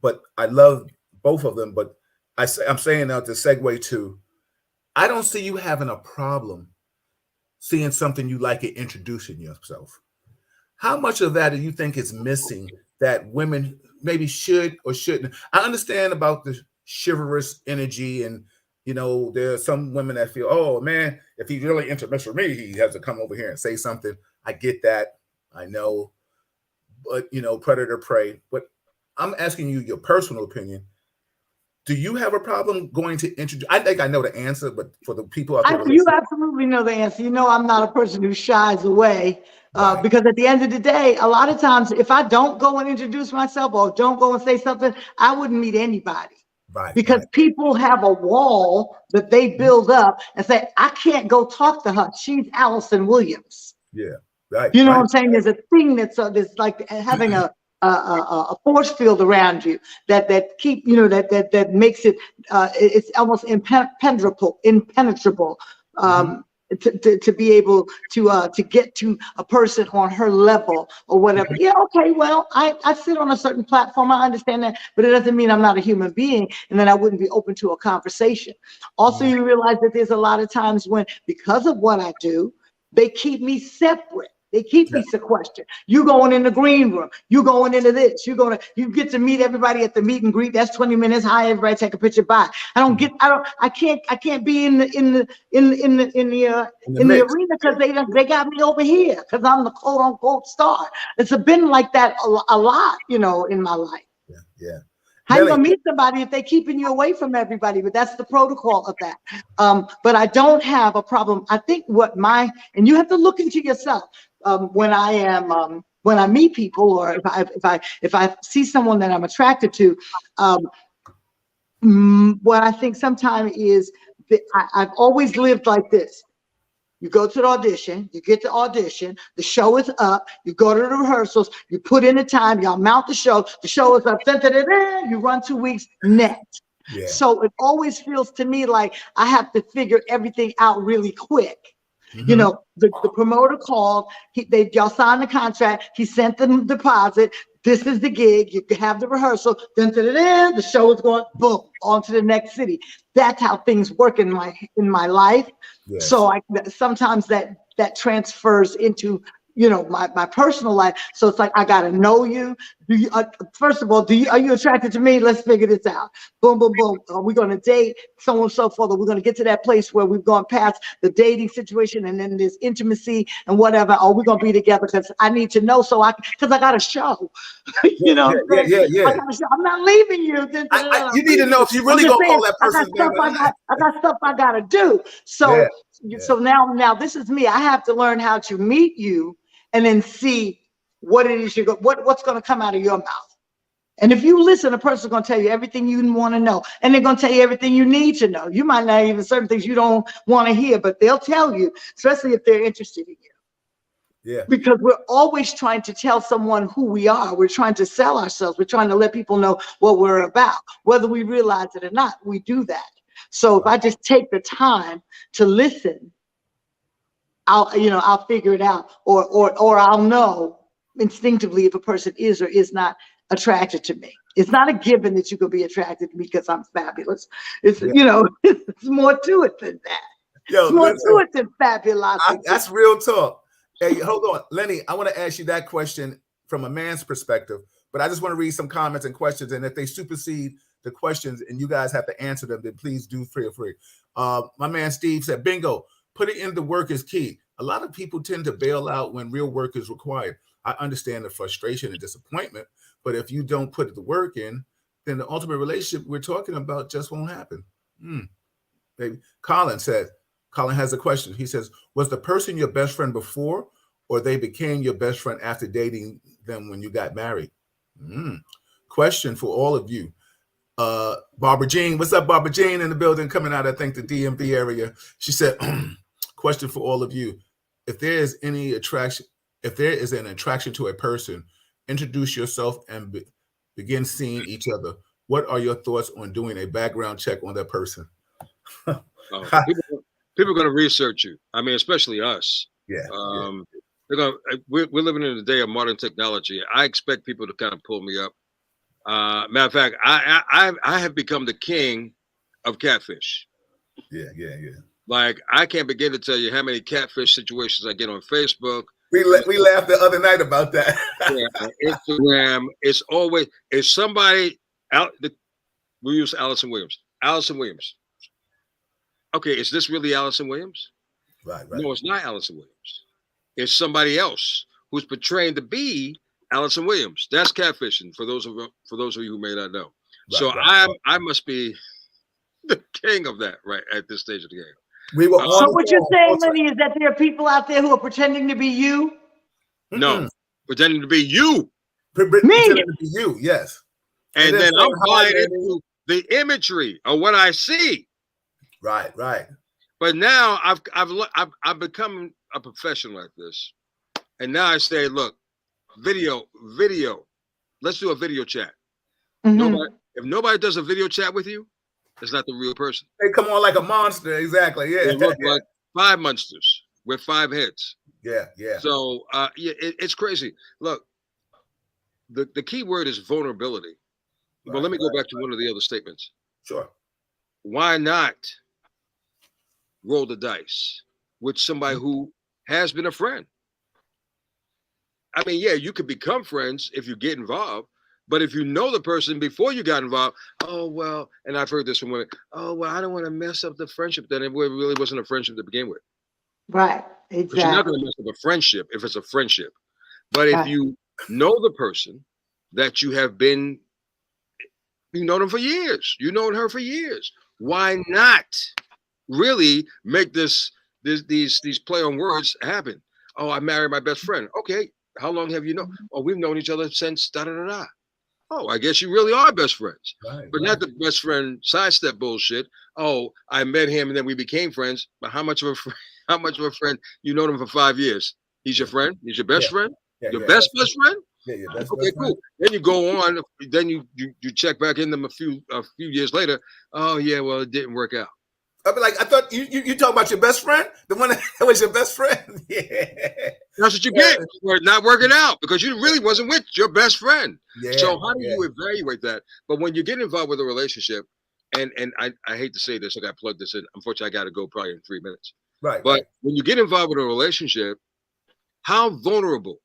But I love both of them. But I'm saying now to segue to, I don't see you having a problem seeing something you like and introducing yourself. How much of that do you think is missing that women maybe should or shouldn't? I understand about the chivalrous energy, and there are some women that feel, oh man, if he's really intimate with me, he has to come over here and say something. I get that. I know. But, predator, prey. But I'm asking you your personal opinion. Do you have a problem going to introduce? I think I know the answer, but for the people out there, you absolutely know the answer. I'm not a person who shies away, right. Because at the end of the day, a lot of times, if I don't go and introduce myself or don't go and say something, I wouldn't meet anybody. Right, because people have a wall that they build up and say, I can't go talk to her. She's Alyson Williams. Yeah, right. You know what I'm saying? There's a thing that's like having a force field around you that keep that makes it it's almost impenetrable. To be able to get to a person on her level or whatever. Yeah, okay, well, I sit on a certain platform. I understand that, but it doesn't mean I'm not a human being and then I wouldn't be open to a conversation. Also, you realize that there's a lot of times when, because of what I do, they keep me separate. They keep me sequestered. You going in the green room. You going into this. You get to meet everybody at the meet and greet. That's 20 minutes. Hi, everybody, take a picture. Bye. I can't be in the arena because they got me over here because I'm the quote unquote star. It's been like that a lot, in my life. Yeah. How you gonna meet somebody if they keeping you away from everybody? But that's the protocol of that. But I don't have a problem. I think and you have to look into yourself when I meet people, or if I see someone that I'm attracted to. What I think sometimes is that I've always lived like this. You go to the audition, you get to audition, the show is up, you go to the rehearsals, you put in the time, y'all mount the show is up, you run 2 weeks, next. Yeah. So it always feels to me like I have to figure everything out really quick. Mm-hmm. The promoter called, y'all signed the contract, he sent the deposit, this is the gig, you can have the rehearsal, the show is going, boom, on to the next city. That's how things work in my life. Yes. So sometimes that transfers into my personal life. So it's like, I got to know you. First of all, are you attracted to me? Let's figure this out. Boom, boom, boom. Are we going to date? So on and so forth. We're going to get to that place where we've gone past the dating situation and then there's intimacy and whatever. Are we going to be together? Because I need to know because I got a show. Yeah. I got a show. I'm not leaving you. You need to know if you really going to call that person. I got stuff I got to do. So, so now this is me. I have to learn how to meet you and then see what it is what's going to come out of your mouth. And if you listen, a person's going to tell you everything you want to know, and they're going to tell you everything you need to know. You might not even certain things you don't want to hear, but they'll tell you, especially if they're interested in you. Yeah. Because we're always trying to tell someone who we are. We're trying to sell ourselves. We're trying to let people know what we're about, whether we realize it or not. We do that. So if I just take the time to listen, I'll figure it out, or I'll know instinctively if a person is or is not attracted to me. It's not a given that you could be attracted to me because I'm fabulous. It's it's more to it than that. It's more to it than fabulous. That's real talk. Hey, hold on, Lenny. I want to ask you that question from a man's perspective, but I just want to read some comments and questions, and if they supersede the questions and you guys have to answer them, then please do feel free. My man Steve said, bingo. Put it in the work is key. A lot of people tend to bail out when real work is required. I understand the frustration and disappointment, but if you don't put the work in, then the ultimate relationship we're talking about just won't happen. Maybe. Colin has a question. He says, was the person your best friend before, or they became your best friend after dating them when you got married? Question for all of you. Barbara Jean, what's up, Barbara Jean in the building, coming out, I think, the DMV area. She said, question for all of you. If there is an attraction to a person, introduce yourself and begin seeing each other. What are your thoughts on doing a background check on that person? People are going to research you. I mean, especially us. We're living in a day of modern technology. I expect people to kind of pull me up. Matter of fact, I have become the king of catfish. Yeah. Like, I can't begin to tell you how many catfish situations I get on Facebook. We laughed the other night about that. On Instagram, it's somebody out. We use Alyson Williams. Alyson Williams. Okay, is this really Alyson Williams? Right. No, it's not Alyson Williams. It's somebody else who's portraying to be Alyson Williams. That's catfishing for those of you who may not know. I must be the king of that right at this stage of the game. So what you're saying, Lenny, is that there are people out there who are pretending to be you? No, pretending to be you. Pretending to be you, yes. And then I'm buying into the imagery of what I see. Right. But now I've become a professional at this, and now I say, look, video. Let's do a video chat. If nobody does a video chat with you, it's not the real person. They come on like a monster, exactly. Yeah, they look like 5 monsters with 5 heads. Yeah. So it's crazy. Look, the key word is vulnerability. But let me go back to one of the other statements. Sure. Why not roll the dice with somebody who has been a friend? I mean, yeah, you could become friends if you get involved, but if you know the person before you got involved, oh, well, and I've heard this from women, oh, well, I don't want to mess up the friendship. Then it really wasn't a friendship to begin with. Right, exactly. But you're not going to mess up a friendship if it's a friendship. But if you know the person that you have been, you know them for years, you known her for years, why not really make these play on words happen? Oh, I married my best friend. Okay, how long have you known? Oh, we've known each other since da-da-da-da. Oh, I guess you really are best friends. But not the best friend sidestep bullshit. Oh, I met him and then we became friends. But how much of a friend? You know him for 5 years. He's your friend? He's your best friend? Your best friend? Yeah, that's okay, cool. Then you go on. Then you check back in them a few years later. Oh yeah, well it didn't work out. I'd be like, I thought you talk about your best friend, the one that was your best friend. Yeah, that's what you get for not working out because you really wasn't with your best friend. Yeah, so how do you evaluate that? But when you get involved with a relationship, and I hate to say this, I got to plug this in. Unfortunately, I got to go probably in 3 minutes. Right. But when you get involved with a relationship, How vulnerable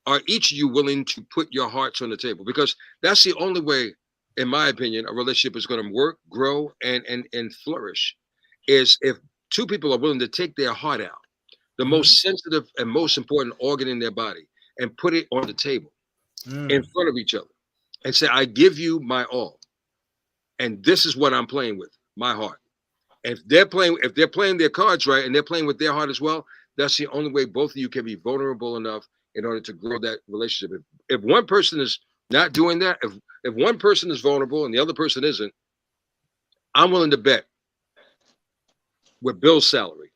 are each of you willing to put your hearts on the table? Because that's the only way, in my opinion, a relationship is going to work, grow, and flourish, is if two people are willing to take their heart out, the most sensitive and most important organ in their body, and put it on the table in front of each other and say, I give you my all. And this is what I'm playing with, my heart. If they're playing their cards right and they're playing with their heart as well, that's the only way both of you can be vulnerable enough in order to grow that relationship. If one person is not doing that, if one person is vulnerable and the other person isn't, I'm willing to bet with Bill's salary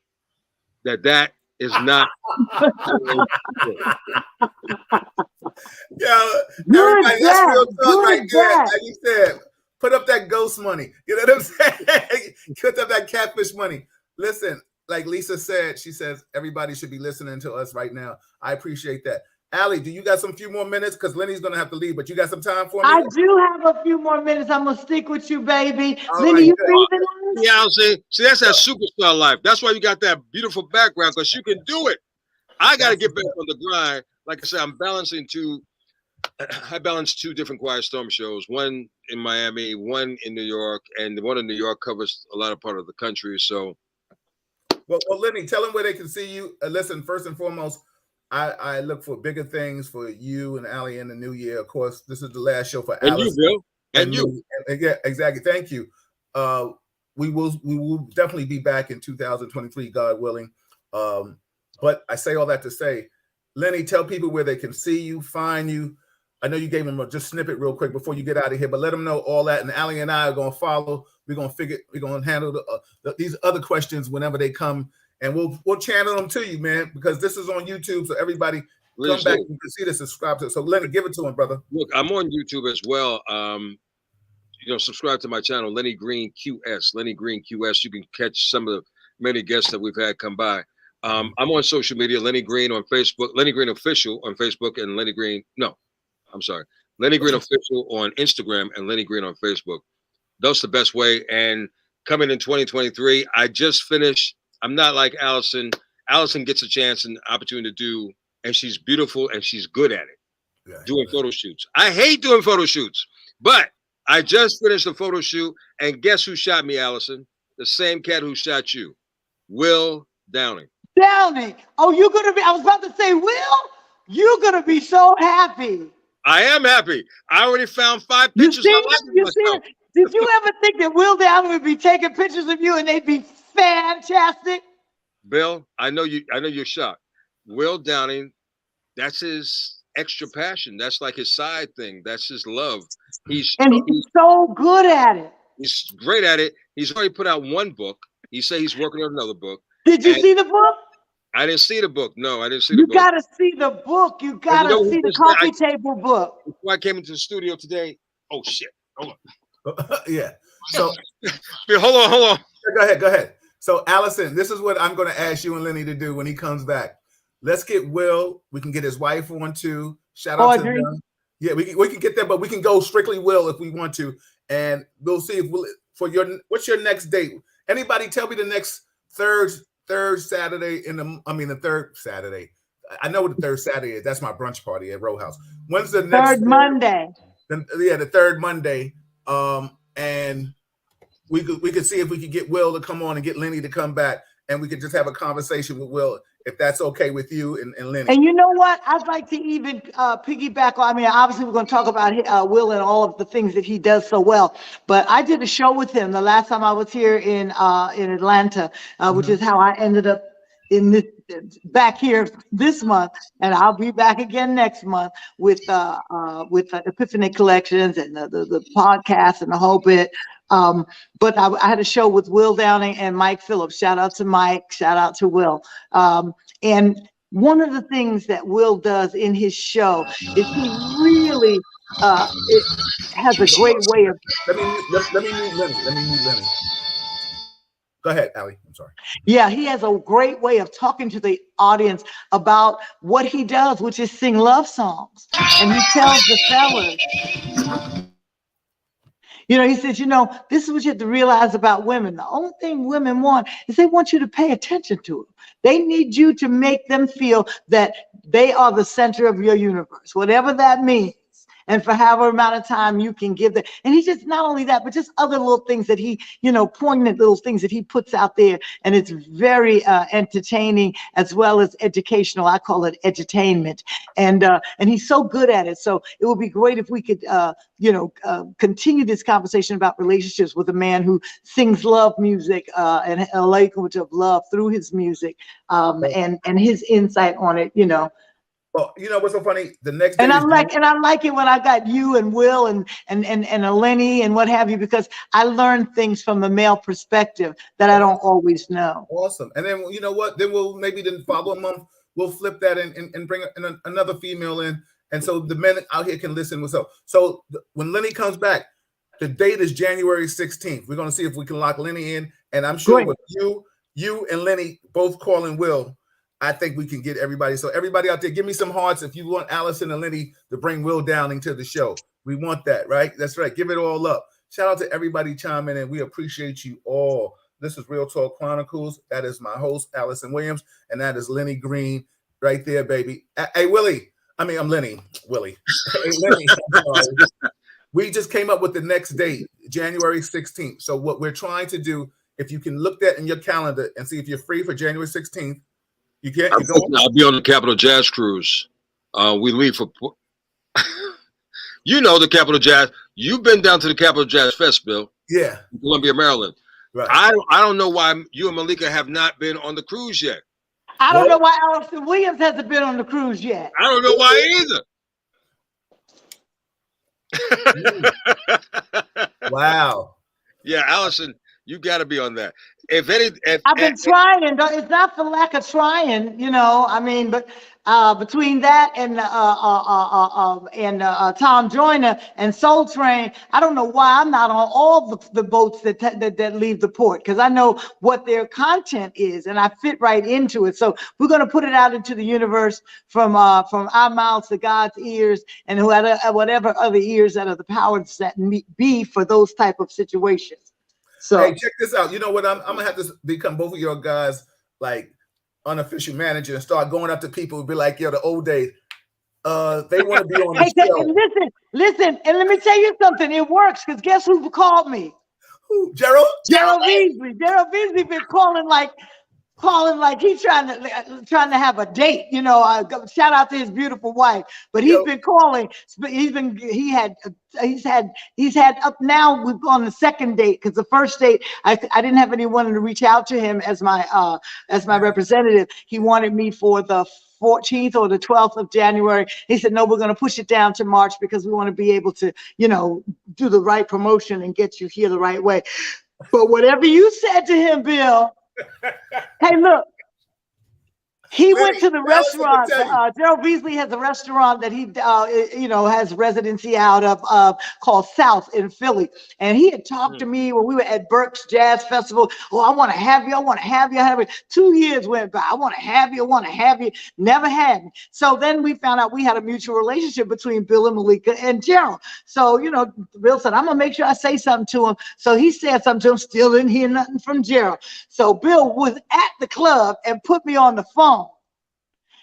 that is not. Yeah, everybody, that's real talk right there. Like you said, put up that ghost money. You know what I'm saying? Put up that catfish money. Listen, like Lisa said, she says everybody should be listening to us right now. I appreciate that. Allie, do you got some few more minutes? Because Lenny's gonna have to leave, but you got some time for me? I do have a few more minutes. I'm gonna stick with you, baby. All Lenny, right, you good. leaving us? Yeah, I'll say, see, that's that superstar life. That's why you got that beautiful background, because you can do it. I got to get back on the grind. Like I said, I balance two different Quiet Storm shows, one in Miami, one in New York, and the one in New York covers a lot of part of the country. So, well, Lenny, tell them where they can see you. Listen, first and foremost, I look for bigger things for you and Allie in the new year. Of course, this is the last show for and Alyson. you, Bill, and you. Me. Yeah, exactly. Thank you. We will definitely be back in 2023, God willing. But I say all that to say, Lenny, tell people where they can see you, find you. I know you gave them a just snippet real quick before you get out of here, but let them know all that. And Allie and I are going to follow. We're going to handle these other questions whenever they come, and we'll channel them to you, man, because this is on YouTube. So everybody come back and you can see this, subscribe to it. So Lenny, give it to him, brother. Look, I'm on YouTube as well. Subscribe to my channel, Lenny Green QS. Lenny Green QS. You can catch some of the many guests that we've had come by. I'm on social media, Lenny Green on Facebook, Lenny Green Official on Facebook, and Lenny Green Official on Instagram, and Lenny Green on Facebook. That's the best way. And coming in 2023, I just finished. I'm not like Alyson. Alyson gets a chance and opportunity to do, and she's beautiful and she's good at it, doing photo shoots. I hate doing photo shoots, but I just finished a photo shoot, and guess who shot me, Alyson? The same cat who shot you, Will Downing. Downing. Oh, you're gonna be. I was about to say, Will, you're gonna be so happy. I am happy. I already found 5 pictures. You see? Did you ever think that Will Downing would be taking pictures of you and they'd be fantastic? Bill, I know you're shocked. Will Downing, that's his extra passion. That's like his side thing. That's his love. He's so good at it. He's great at it. He's already put out 1 book. He said he's working on another book. Did you see the book? I didn't see the book. No, I didn't see the book. You gotta see the book. You gotta see the coffee table book. Before I came into the studio today, oh shit. Hold on. Yeah. So hold on. Go ahead. So Alyson, this is what I'm gonna ask you and Lenny to do when he comes back. Let's get Will. We can get his wife on too. Shout out to them. Yeah, we can get there, but we can go strictly Will if we want to. And we'll see if what's your next date? Anybody tell me the next third Saturday the third Saturday. I know what the third Saturday is. That's my brunch party at Row House. When's the next third Monday? The third Monday. And we could see if we could get Will to come on and get Lenny to come back, and we could just have a conversation with Will, if that's okay with you and Lenny. And you know what? I'd like to even piggyback on. I mean, obviously we're going to talk about Will and all of the things that he does so well. But I did a show with him the last time I was here in Atlanta, which is how I ended up back here this month, and I'll be back again next month with Epiphany Collections and the podcast and the whole bit. But I had a show with Will Downing and Mike Phillips. Shout out to Mike, shout out to Will. And one of the things that Will does in his show is he really has a great way of. Let me mute Lenny. Go ahead, Allie. I'm sorry. Yeah, he has a great way of talking to the audience about what he does, which is sing love songs. And he tells the fellas, You know, he says, you know, this is what you have to realize about women. The only thing women want is they want you to pay attention to them. They need you to make them feel that they are the center of your universe, whatever that means. And for however amount of time you can give them. And he just, not only that, but just other little things that he, you know, poignant little things that he puts out there. And it's very entertaining as well as educational. I call it edutainment. And he's so good at it. So it would be great if we could, continue this conversation about relationships with a man who sings love music and a language of love through his music and his insight on it, you know. Well, you know what's so funny? The next day, and I like it when I got you and Will and Lenny and what have you, because I learned things from a male perspective that I don't always know. Awesome. And then you know what? Then we'll maybe the following month we'll flip that and bring another female in, and so the men out here can listen. So when Lenny comes back, the date is January 16th. We're gonna see if we can lock Lenny in, and I'm sure with you and Lenny both calling Will, I think we can get everybody. So everybody out there, give me some hearts if you want Alyson and Lenny to bring Will down into the show. We want that, right? That's right. Give it all up. Shout out to everybody chiming in. We appreciate you all. This is Real Talk Chronicles. That is my host, Alyson Williams, and that is Lenny Green right there, baby. Hey, Willie. I'm Lenny. Willie. Hey, Lenny. We just came up with the next date, January 16th. So what we're trying to do, if you can look that in your calendar and see if you're free for January 16th, you can't. I'll be on the Capital Jazz Cruise. We leave for, you know, the Capital Jazz. You've been down to the Capital Jazz Fest, Bill. Yeah, Columbia, Maryland. Right. I don't know why you and Malika have not been on the cruise yet. I don't know why Alyson Williams hasn't been on the cruise yet. I don't know why either. Wow. Yeah, Alyson, you got to be on that. I've been trying. It's not for lack of trying, you know. I mean, but between that and Tom Joyner and Soul Train, I don't know why I'm not on all the boats that leave the port, because I know what their content is and I fit right into it. So we're going to put it out into the universe from our mouths to God's ears, and whatever other ears that are the powers that be for those type of situations. So hey, check this out. You know what? I'm gonna have to become both of your guys like unofficial manager and start going up to people and be like, yo, the old days. They want to be on the show. Listen, and let me tell you something. It works, because guess who called me? Who? Gerald Beasley. Gerald Beasley been calling like he's trying to have a date, you know. Shout out to his beautiful wife, but he's been calling. He's had up now. We've gone the second date, because the first date I didn't have anyone to reach out to him as my representative. He wanted me for the 14th or the 12th of January. He said, no, we're going to push it down to March, because we want to be able to, you know, do the right promotion and get you here the right way. But whatever you said to him, Bill. Hey, look, he went to the restaurant. Gerald Beasley has a restaurant that he, has residency out of called South in Philly. And he had talked to me when we were at Burke's Jazz Festival. Oh, I want to have you. 2 years went by. I want to have you. Never had me. So then we found out we had a mutual relationship between Bill and Malika and Gerald. So, you know, Bill said, I'm going to make sure I say something to him. So he said something to him, still didn't hear nothing from Gerald. So Bill was at the club and put me on the phone.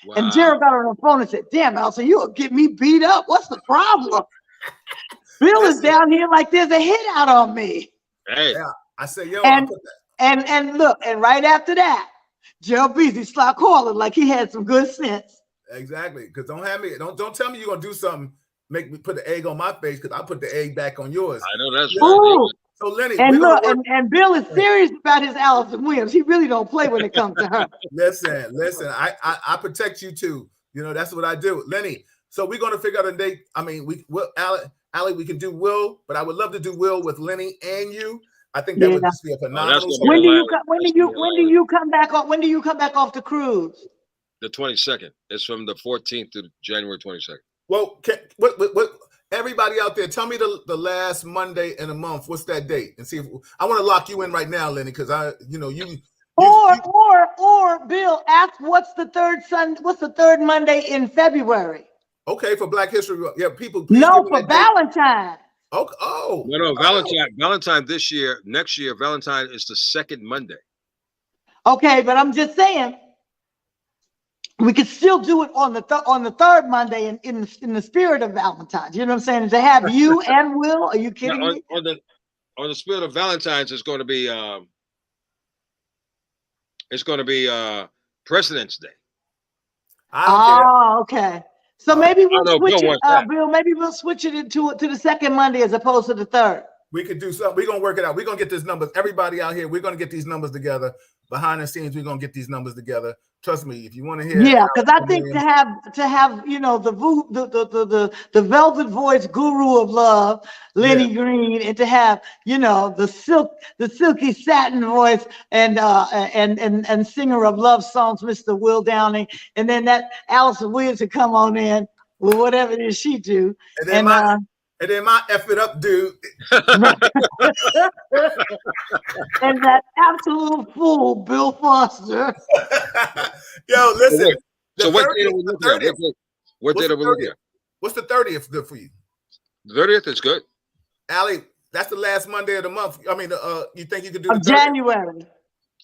Wow. And Gerald got on the phone and said, damn, Alyson, you'll get me beat up. What's the problem? Bill is down here like there's a hit out on me. Hey. Yeah. I said, yo, and look, and right after that, Gerald Beasley started calling like he had some good sense. Exactly. Because don't tell me you're gonna do something, make me put the egg on my face, because I put the egg back on yours. I know that's right. So Lenny, and look, and Bill is serious about his Alyson Williams. He really don't play when it comes to her. Listen, I protect you too. You know, that's what I do. Lenny, so we're gonna figure out a date. I mean, Allie, we can do Will, but I would love to do Will with Lenny and you. I think that would just be a phenomenal. When do you come back off? When do you come back off the cruise? The 22nd. It's from the 14th to January 22nd. Well, what everybody out there, tell me the last Monday in a month. What's that date? And see if I want to lock you in right now, Lenny, because or Bill, ask what's the third Monday in February? Okay, for Black History. Yeah, people. No, for Valentine's. No, Valentine this year. Next year, Valentine is the second Monday. Okay, but I'm just saying we could still do it on the third Monday in the spirit of Valentine's. You know what I'm saying? To have you and Will, are you kidding me? On the spirit of Valentine's, it's going to be President's Day. Okay. So maybe we'll switch it, Bill. Maybe we'll switch it to the second Monday as opposed to the third. We could do something. We're gonna work it out. We're gonna get these numbers. Everybody out here, we're gonna get these numbers together. Behind the scenes, we're gonna get these numbers together. Trust me, if you want to hear. Yeah, because I think to have the velvet voice guru of love, Lenny Green, and to have the silky satin voice and singer of love songs, Mr. Will Downing, and then that Alyson Williams to come on in with whatever it is she do, and then my F it up dude. And that absolute fool, Bill Foster. Yo, listen. So what date are we looking at? What date are we looking at? What's the 30th good for you? The 30th is good. Allie, that's the last Monday of the month. I mean, you think you could do the 30th? January?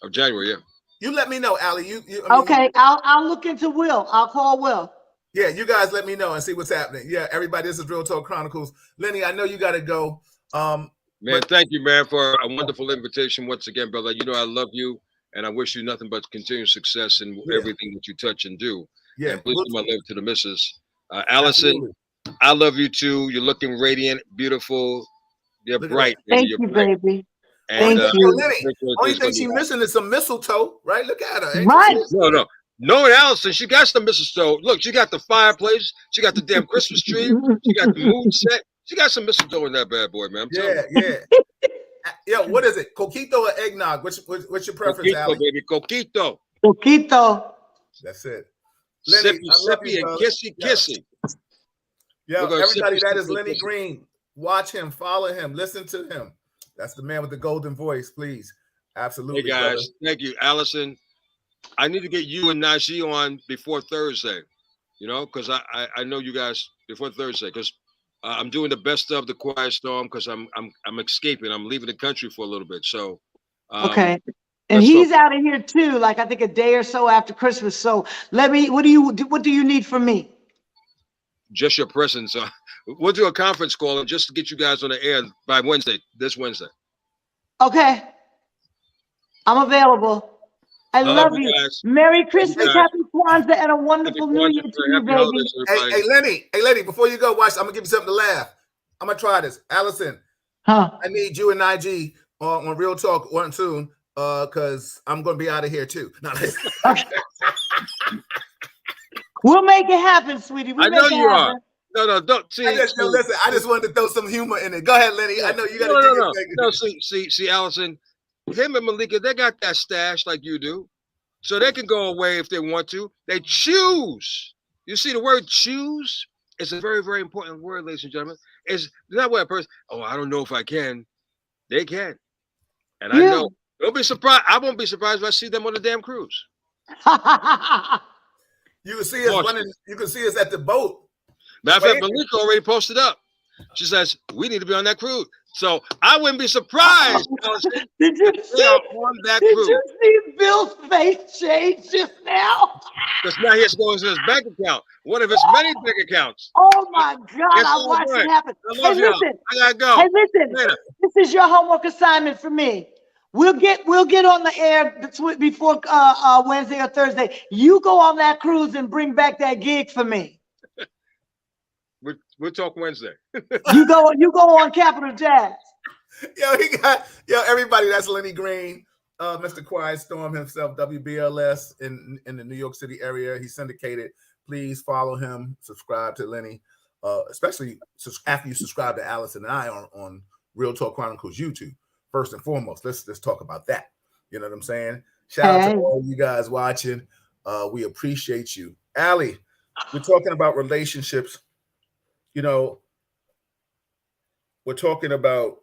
Of January, yeah. You let me know, Allie. Okay, I'll look into Will. I'll call Will. Yeah, you guys let me know and see what's happening. Yeah, everybody, this is Real Talk Chronicles. Lenny, I know you got to go. Man, thank you, man, for a wonderful invitation once again, brother. You know I love you, and I wish you nothing but continued success in everything that you touch and do. Yeah, and please do my love to the missus. Alyson, I love you too. You're looking radiant, beautiful. You're bright. Thank you, baby. And, thank you. Lenny, only thing she's missing is some mistletoe, right? Look at her. Right. No. Knowing Alyson, she got some mistletoe. Look, she got the fireplace. She got the damn Christmas tree. She got the moon set. She got some mistletoe in that bad boy, man. I'm telling you. Yo, what is it? Coquito or eggnog? What's your preference, Coquito, baby. Coquito. Coquito. That's it. Lenny, sippy and kissy. Yo, everybody, that is Lenny Green. Watch him, follow him, listen to him. That's the man with the golden voice, please. Absolutely. Hey, guys. Brother. Thank you, Alyson. I need to get you and Najee on before Thursday, because I know you guys before Thursday, because I'm doing the best of the Quiet Storm because I'm escaping. I'm leaving the country for a little bit. So okay. And he's out of here too, like I think a day or so after Christmas. So what do you need from me? Just your presence. We'll do a conference call just to get you guys on the air by this Wednesday. Okay. I'm available. I love you. Guys. Merry Christmas, Happy Kwanzaa, and a wonderful New Year to you, baby. Hey, Lenny, before you go, watch. I'm gonna give you something to laugh. I'm gonna try this. Alyson, I need you and IG on Real Talk one soon, because I'm gonna be out of here too. No, we'll make it happen, sweetie. I know you are. No, don't see. Listen, I just wanted to throw some humor in it. Go ahead, Lenny. I know you got to. No. See, Alyson. Him and Malika, they got that stash like you do, so they can go away if they want to. They choose. You see, the word "choose" is a very, very important word, ladies and gentlemen. It's not what a person. Oh, I don't know if I can. They can, and I know. Don't be surprised. I won't be surprised if I see them on the damn cruise. You can see us running. You can see us at the boat. Matter of fact, Malika already posted up. She says we need to be on that cruise. So I wouldn't be surprised. Did you see Bill's face change just now? Because now he has to go into his bank account, one of his many bank accounts. Oh my God! I watched it happen. Hey, listen, I gotta go. Hey, listen. This is your homework assignment for me. We'll get on the air before Wednesday or Thursday. You go on that cruise and bring back that gig for me. We'll talk Wednesday. You go on Capital Jazz. Yo, everybody, that's Lenny Green, Mr. Quiet Storm himself, WBLS in the New York City area. He's syndicated. Please follow him, subscribe to Lenny, especially after you subscribe to Alyson and I on Real Talk Chronicles YouTube. First and foremost, let's talk about that. You know what I'm saying? Shout out to all you guys watching. We appreciate you. Allie, we're talking about relationships. We're talking about.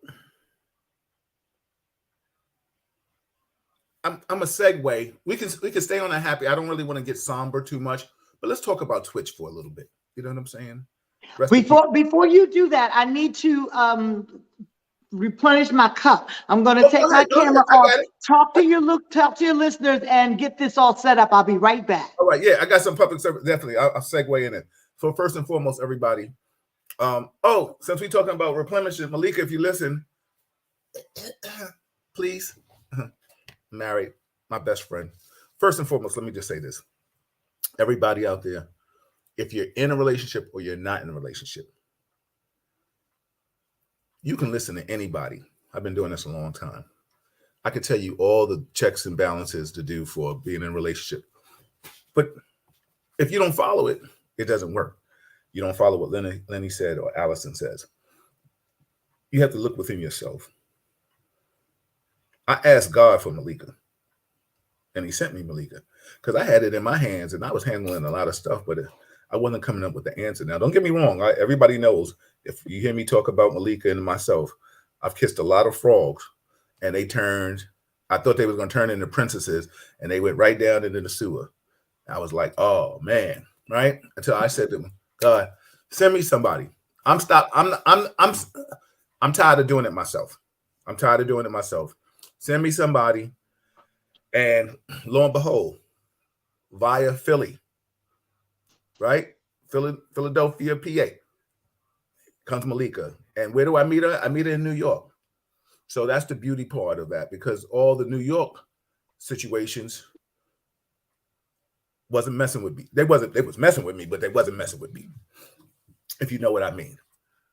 I'm a segue. We can stay on that happy. I don't really want to get somber too much, but let's talk about Twitch for a little bit. You know what I'm saying? Before you do that, I need to replenish my cup. I'm going to take my camera off. Talk to your listeners and get this all set up. I'll be right back. All right, yeah, I got some public service. Definitely, I'll segue in it. So first and foremost, everybody. Since we're talking about replenishing, Malika, if you listen, please marry my best friend. First and foremost, let me just say this. Everybody out there, if you're in a relationship or you're not in a relationship, you can listen to anybody. I've been doing this a long time. I can tell you all the checks and balances to do for being in a relationship. But if you don't follow it, it doesn't work. You don't follow what Lenny said or Alyson says. You have to look within yourself. I asked God for Malika, and he sent me Malika because I had it in my hands and I was handling a lot of stuff, but I wasn't coming up with the answer. Now, don't get me wrong. Everybody knows if you hear me talk about Malika and myself, I've kissed a lot of frogs and they turned. I thought they were going to turn into princesses and they went right down into the sewer. I was like, oh man, right? Until I said to him, God, send me somebody. I'm tired of doing it myself. Send me somebody. And lo and behold, via Philly, right? Philadelphia, PA, comes Malika. And where do I meet her? I meet her in New York. So that's the beauty part of that, because all the New York situations wasn't messing with me. They was messing with me, but they wasn't messing with me, if you know what I mean.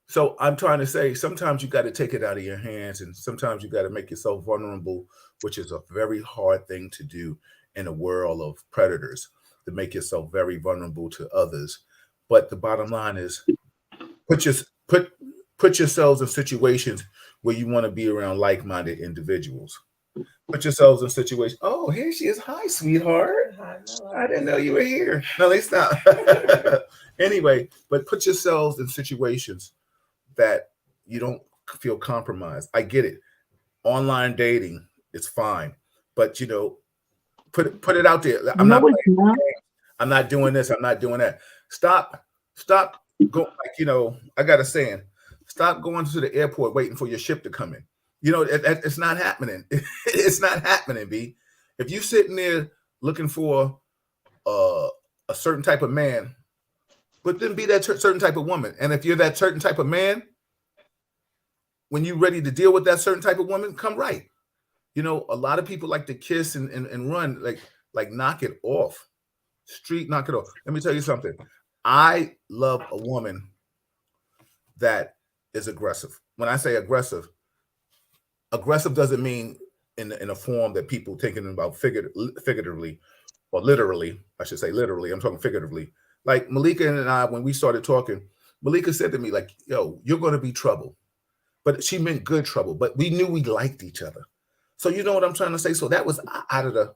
So I'm trying to say, sometimes you got to take it out of your hands, and sometimes you got to make yourself vulnerable, which is a very hard thing to do in a world of predators, to make yourself very vulnerable to others. But the bottom line is, put yourselves in situations where you want to be around like-minded individuals. Put yourselves in situations. Oh, here she is. Hi, sweetheart. I didn't know you were here. No, they stop. Anyway, but put yourselves in situations that you don't feel compromised. I get it. Online dating is fine, but put it out there. I'm not doing this. I'm not doing that. Stop. Go. I got a saying. Stop going to the airport waiting for your ship to come in. It's not happening. It's not happening, B. If you sitting there looking for a certain type of man, but then be that certain type of woman. And if you're that certain type of man, when you're ready to deal with that certain type of woman, come right. A lot of people like to kiss and run, like knock it off. Knock it off. Let me tell you something. I love a woman that is aggressive. When I say aggressive doesn't mean in a form that people thinking about figuratively or literally. I should say literally. I'm talking figuratively. Like Malika and I, when we started talking, Malika said to me, like, yo, you're going to be trouble. But she meant good trouble. But we knew we liked each other. So you know what I'm trying to say? So that was out of the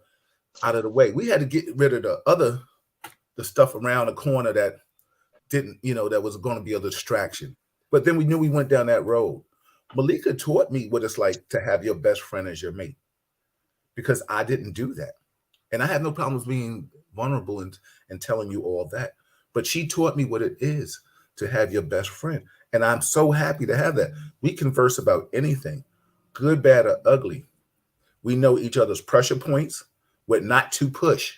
way. We had to get rid of the stuff around the corner that didn't, that was going to be a distraction. But then we knew we went down that road. Malika taught me what it's like to have your best friend as your mate, because I didn't do that. And I have no problems being vulnerable and telling you all that. But she taught me what it is to have your best friend. And I'm so happy to have that. We converse about anything, good, bad, or ugly. We know each other's pressure points, what not to push.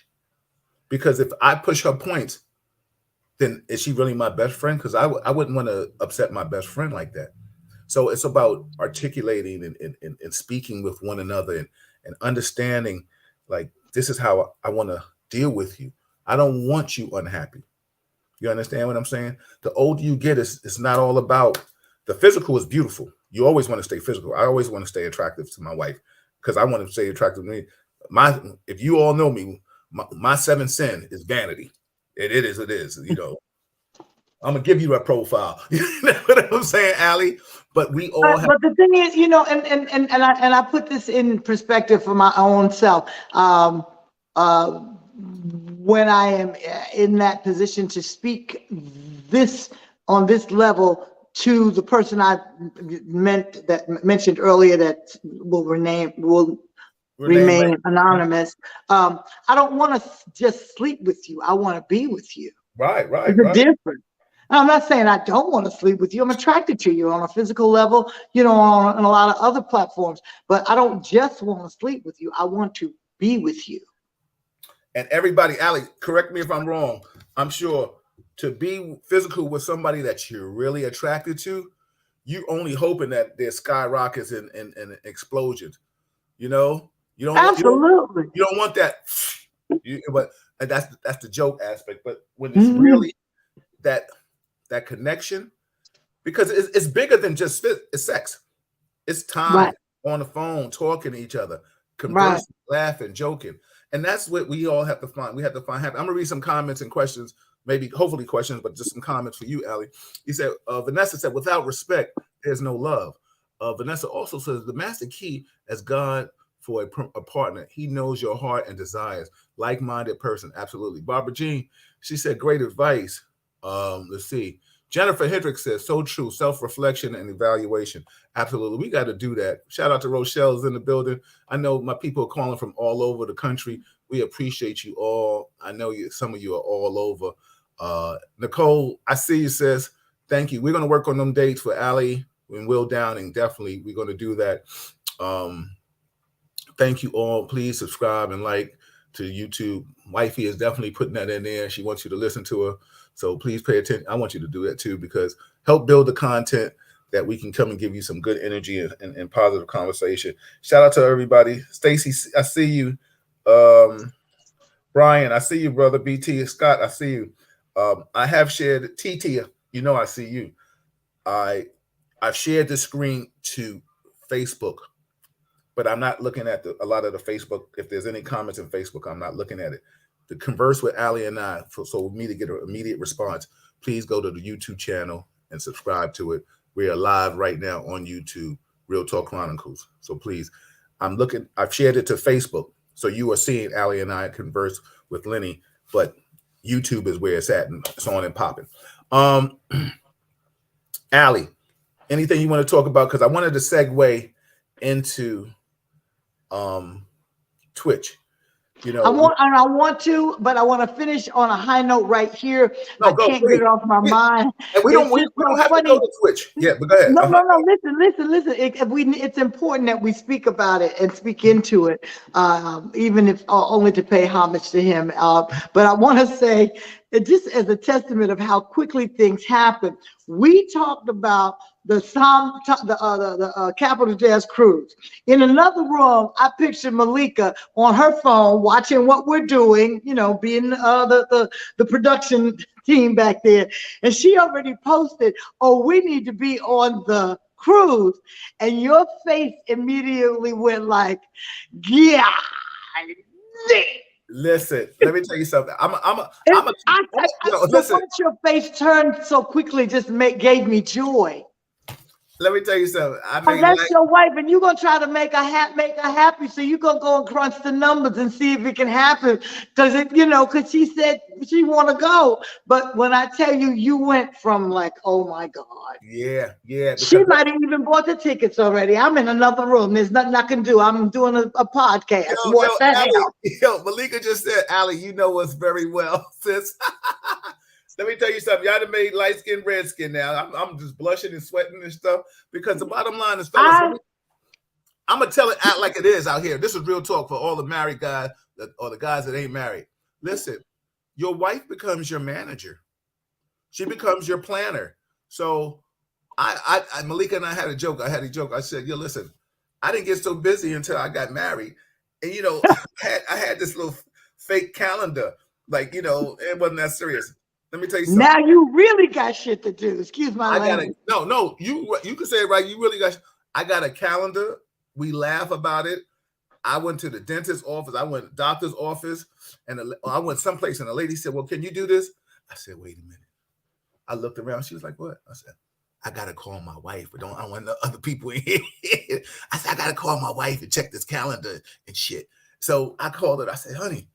Because if I push her points, then is she really my best friend? Because I wouldn't want to upset my best friend like that. So it's about articulating and speaking with one another and understanding, like, this is how I want to deal with you. I don't want you unhappy. You understand what I'm saying? The older you get, it's not all about the physical is beautiful. You always want to stay physical. I always want to stay attractive to my wife because I want to stay attractive to me. If you all know me, my seventh sin is vanity. It is. I'm gonna give you a profile. You know what I'm saying, Allie? But we all have. But the thing is, and I put this in perspective for my own self. When I am in that position to speak on this level to the person I mentioned earlier that will remain anonymous. I don't want to just sleep with you. I want to be with you. Right. There's a difference. I'm not saying I don't want to sleep with you. I'm attracted to you on a physical level, on a lot of other platforms. But I don't just want to sleep with you. I want to be with you. And everybody, Allie, correct me if I'm wrong. I'm sure to be physical with somebody that you're really attracted to, you only hoping that there's skyrockets and explosions. You don't Absolutely. you don't want that. But that's the joke aspect. But when it's really that connection, because it's bigger than just it's sex. It's time on the phone, talking to each other, conversing, laughing, joking. And that's what we all have to find. We have to find happy. I'm gonna read some comments and questions, hopefully questions, but just some comments for you, Allie. He said, Vanessa said, without respect, there's no love. Vanessa also says, the master key as God for a partner. He knows your heart and desires. Like-minded person. Absolutely. Barbara Jean, she said, great advice. Let's see. Jennifer Hendricks says, so true. Self-reflection and evaluation. Absolutely. We got to do that. Shout out to Rochelle's in the building. I know my people are calling from all over the country. We appreciate you all. I know some of you are all over. Nicole, I see you, sis. Thank you. We're going to work on them dates for Allie and Will Downing. Definitely, we're going to do that. Thank you all. Please subscribe and like to YouTube. Wifey is definitely putting that in there. She wants you to listen to her. So please pay attention. I want you to do that too, because help build the content that we can come and give you some good energy and positive conversation. Shout out to everybody. Stacy, I see you. Brian, I see you, brother. BT, Scott, I see you. I have shared, TT, I see you. I've shared the screen to Facebook, but I'm not looking at a lot of the Facebook. If there's any comments in Facebook, I'm not looking at it. To converse with Allie and I, so me to get an immediate response, please go to the YouTube channel and subscribe to it. We are live right now on YouTube, Real Talk Chronicles. So please, I've shared it to Facebook. So you are seeing Allie and I converse with Lenny, but YouTube is where it's at, and it's on and popping. Allie, anything you want to talk about? Because I wanted to segue into Twitch. I want to, but I want to finish on a high note right here. I can't get it off my mind. And we don't have to go to Twitch. Yeah, but go ahead. No. Listen. It's important that we speak about it and speak into it, even if only to pay homage to him. But I want to say, just as a testament of how quickly things happen, we talked about the Capital Jazz Cruise. In another room, I pictured Malika on her phone watching what we're doing, being the production team back there. And she already posted, we need to be on the cruise. And your face immediately went like, yeah. Listen, let me tell you something. Listen. Once your face turned so quickly, just gave me joy. Let me tell you something. That's your wife, and you're gonna try to make her happy. So you're gonna go and crunch the numbers and see if it can happen. Because she said she want to go, but when I tell you, you went from like, oh my God. Yeah. She might have even bought the tickets already. I'm in another room. There's nothing I can do. I'm doing a podcast. What the hell? Malika just said, Allie, you know us very well, sis. Let me tell you something. Y'all done made light skin, red skin now. I'm just blushing and sweating and stuff because the bottom line is, fellas, I'm going to tell it out like it is out here. This is real talk for all the married guys or the guys that ain't married. Listen, your wife becomes your manager. She becomes your planner. So Malika and I had a joke. I said, listen, I didn't get so busy until I got married. And, I had this little fake calendar. Like, it wasn't that serious. Let me tell you something. Now you really got shit to do. Excuse my language. No. You can say it right. You really got. I got a calendar. We laugh about it. I went to the dentist's office. I went to the doctor's office, and I went someplace, and the lady said, "Well, can you do this?" I said, "Wait a minute." I looked around. She was like, "What?" I said, "I gotta call my wife, but I want the other people in here." I said, "I gotta call my wife and check this calendar and shit." So I called her. I said, "Honey,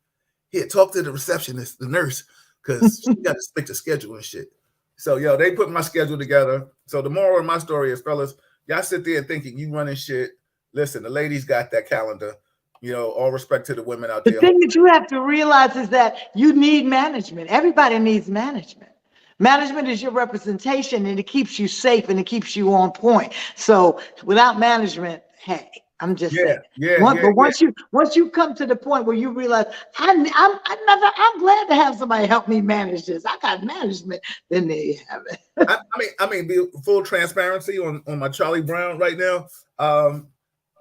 here, talk to the receptionist, the nurse." Because she got to stick to schedule and shit. So, they put my schedule together. So the moral of my story is, fellas, y'all sit there thinking you running shit. Listen, the ladies got that calendar. All respect to the women out there. The thing that you have to realize is that you need management. Everybody needs management. Management is your representation, and it keeps you safe and it keeps you on point. So without management, hey, I'm just saying. But once you come to the point where you realize I'm glad to have somebody help me manage this. I got management. Then there you have it. I mean, be full transparency on my Charlie Brown right now.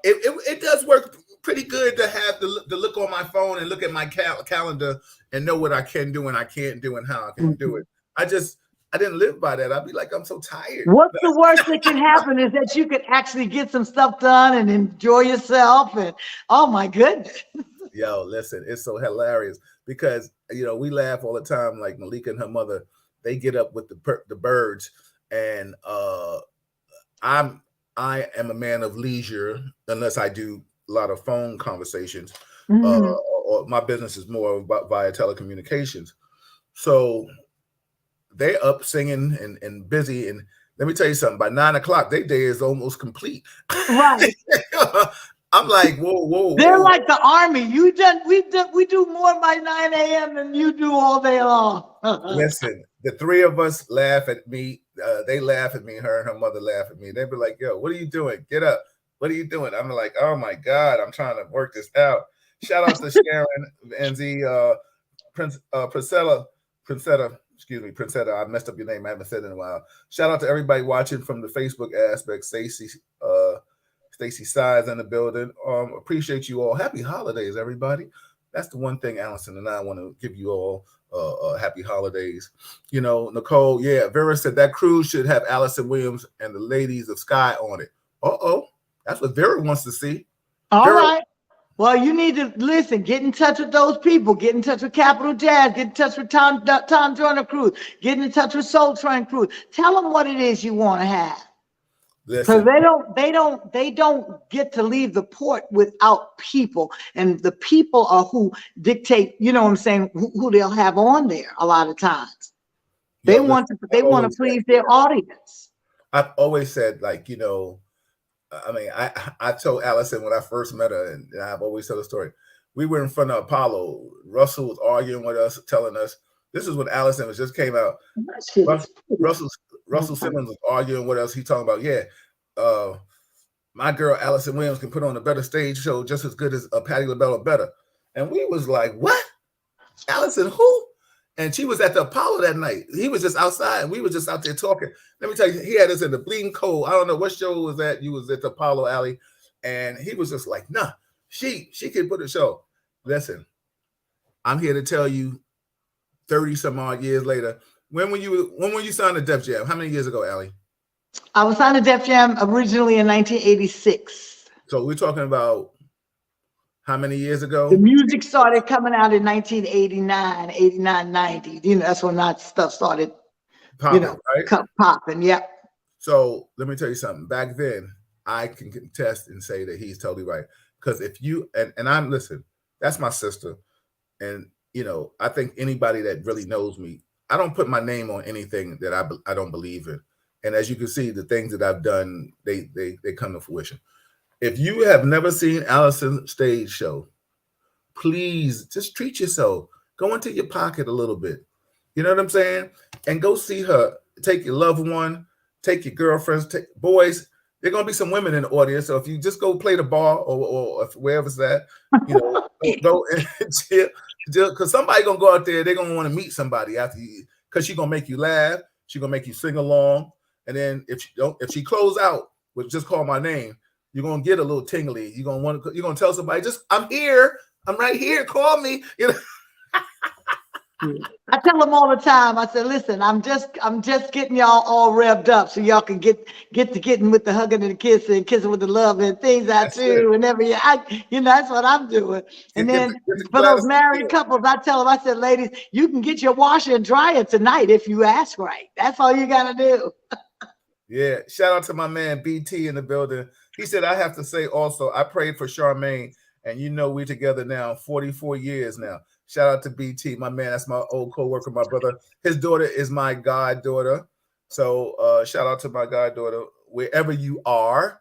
It does work pretty good to have the look on my phone and look at my calendar and know what I can do and I can't do and how I can do it. I didn't live by that. I'd be like, I'm so tired. What's the worst that can happen is that you could actually get some stuff done and enjoy yourself. And oh my goodness. Yo, listen, it's so hilarious because, we laugh all the time. Like Malika and her mother, they get up with the birds, and I am a man of leisure unless I do a lot of phone conversations. Or my business is more via telecommunications. So they up singing and busy, and let me tell you something. By 9 o'clock, their day is almost complete. Right. I'm like, whoa. They're like the army. We do more by 9 a.m. than you do all day long. Listen, the three of us laugh at me. They laugh at me. Her and her mother laugh at me. They be like, "Yo, what are you doing? Get up! What are you doing?" I'm like, "Oh my God, I'm trying to work this out." Shout out to Sharon and the Princetta. I messed up your name. I haven't said it in a while. Shout out to everybody watching from the Facebook aspect. Stacy Sides in the building. Appreciate you all. Happy holidays, everybody. That's the one thing Alyson and I want to give you all happy holidays. Nicole, Vera said that cruise should have Alyson Williams and the Ladies of Sky on it. That's what Vera wants to see. All right. Well, you need to listen, get in touch with those people, get in touch with Capital Jazz, get in touch with Tom Joyner Cruise, get in touch with Soul Train Cruise. Tell them what it is you want to have. Because they don't get to leave the port without people, and the people are who dictate, who they'll have on there a lot of times. They want to please their audience. I've always said, I told Alyson when I first met her, and I've always told the story. We were in front of Apollo. Russell was arguing with us, telling us, this is when Alyson just came out. Russell Simmons was arguing with us. He talking about, my girl Alyson Williams can put on a better stage show just as good as Patti LaBelle or better. And we was like, what? Alyson who? And she was at the Apollo that night. He was just outside. We were just out there talking. Let me tell you, he had us in the bleeding cold. I don't know what show was that. You was at the Apollo Alley. And he was just like, nah, she can put a show. Listen, I'm here to tell you 30 some odd years later. When were you signed to Def Jam? How many years ago, Allie? I was signed to Def Jam originally in 1986. So we're talking about how many years ago? The music started coming out in 1989, 89, 90. That's when that stuff started, popping, right? Popping, yeah. So let me tell you something. Back then, I can contest and say that he's totally right. Because if you, and I'm, listen, that's my sister. And, I think anybody that really knows me, I don't put my name on anything that I don't believe in. And as you can see, the things that I've done, they come to fruition. If you have never seen Alyson's stage show, please just treat yourself. Go into your pocket a little bit. You know what I'm saying? And go see her. Take your loved one, take your girlfriends, boys. There are going to be some women in the audience. So if you just go play the bar or wherever it's at, go and chill. Because somebody going to go out there, they're going to want to meet somebody after you, because she's going to make you laugh. She's going to make you sing along. And then if she close out with just call my name, you're gonna get a little tingly. You're gonna tell somebody, I'm here, I'm right here, call me. I tell them all the time. I said, listen, I'm just getting y'all all revved up so y'all can get to getting with the hugging and the kissing with the love and things I do and everything. That's what I'm doing. And then for those married couples, I tell them, I said, ladies, you can get your washer and dryer tonight if you ask right. That's all you gotta do. Yeah, shout out to my man BT in the building. He said, I have to say also, I prayed for Charmaine, and we're together now 44 years now. Shout out to BT, my man. That's my old co-worker, my brother. His daughter is my goddaughter. So shout out to my goddaughter, wherever you are.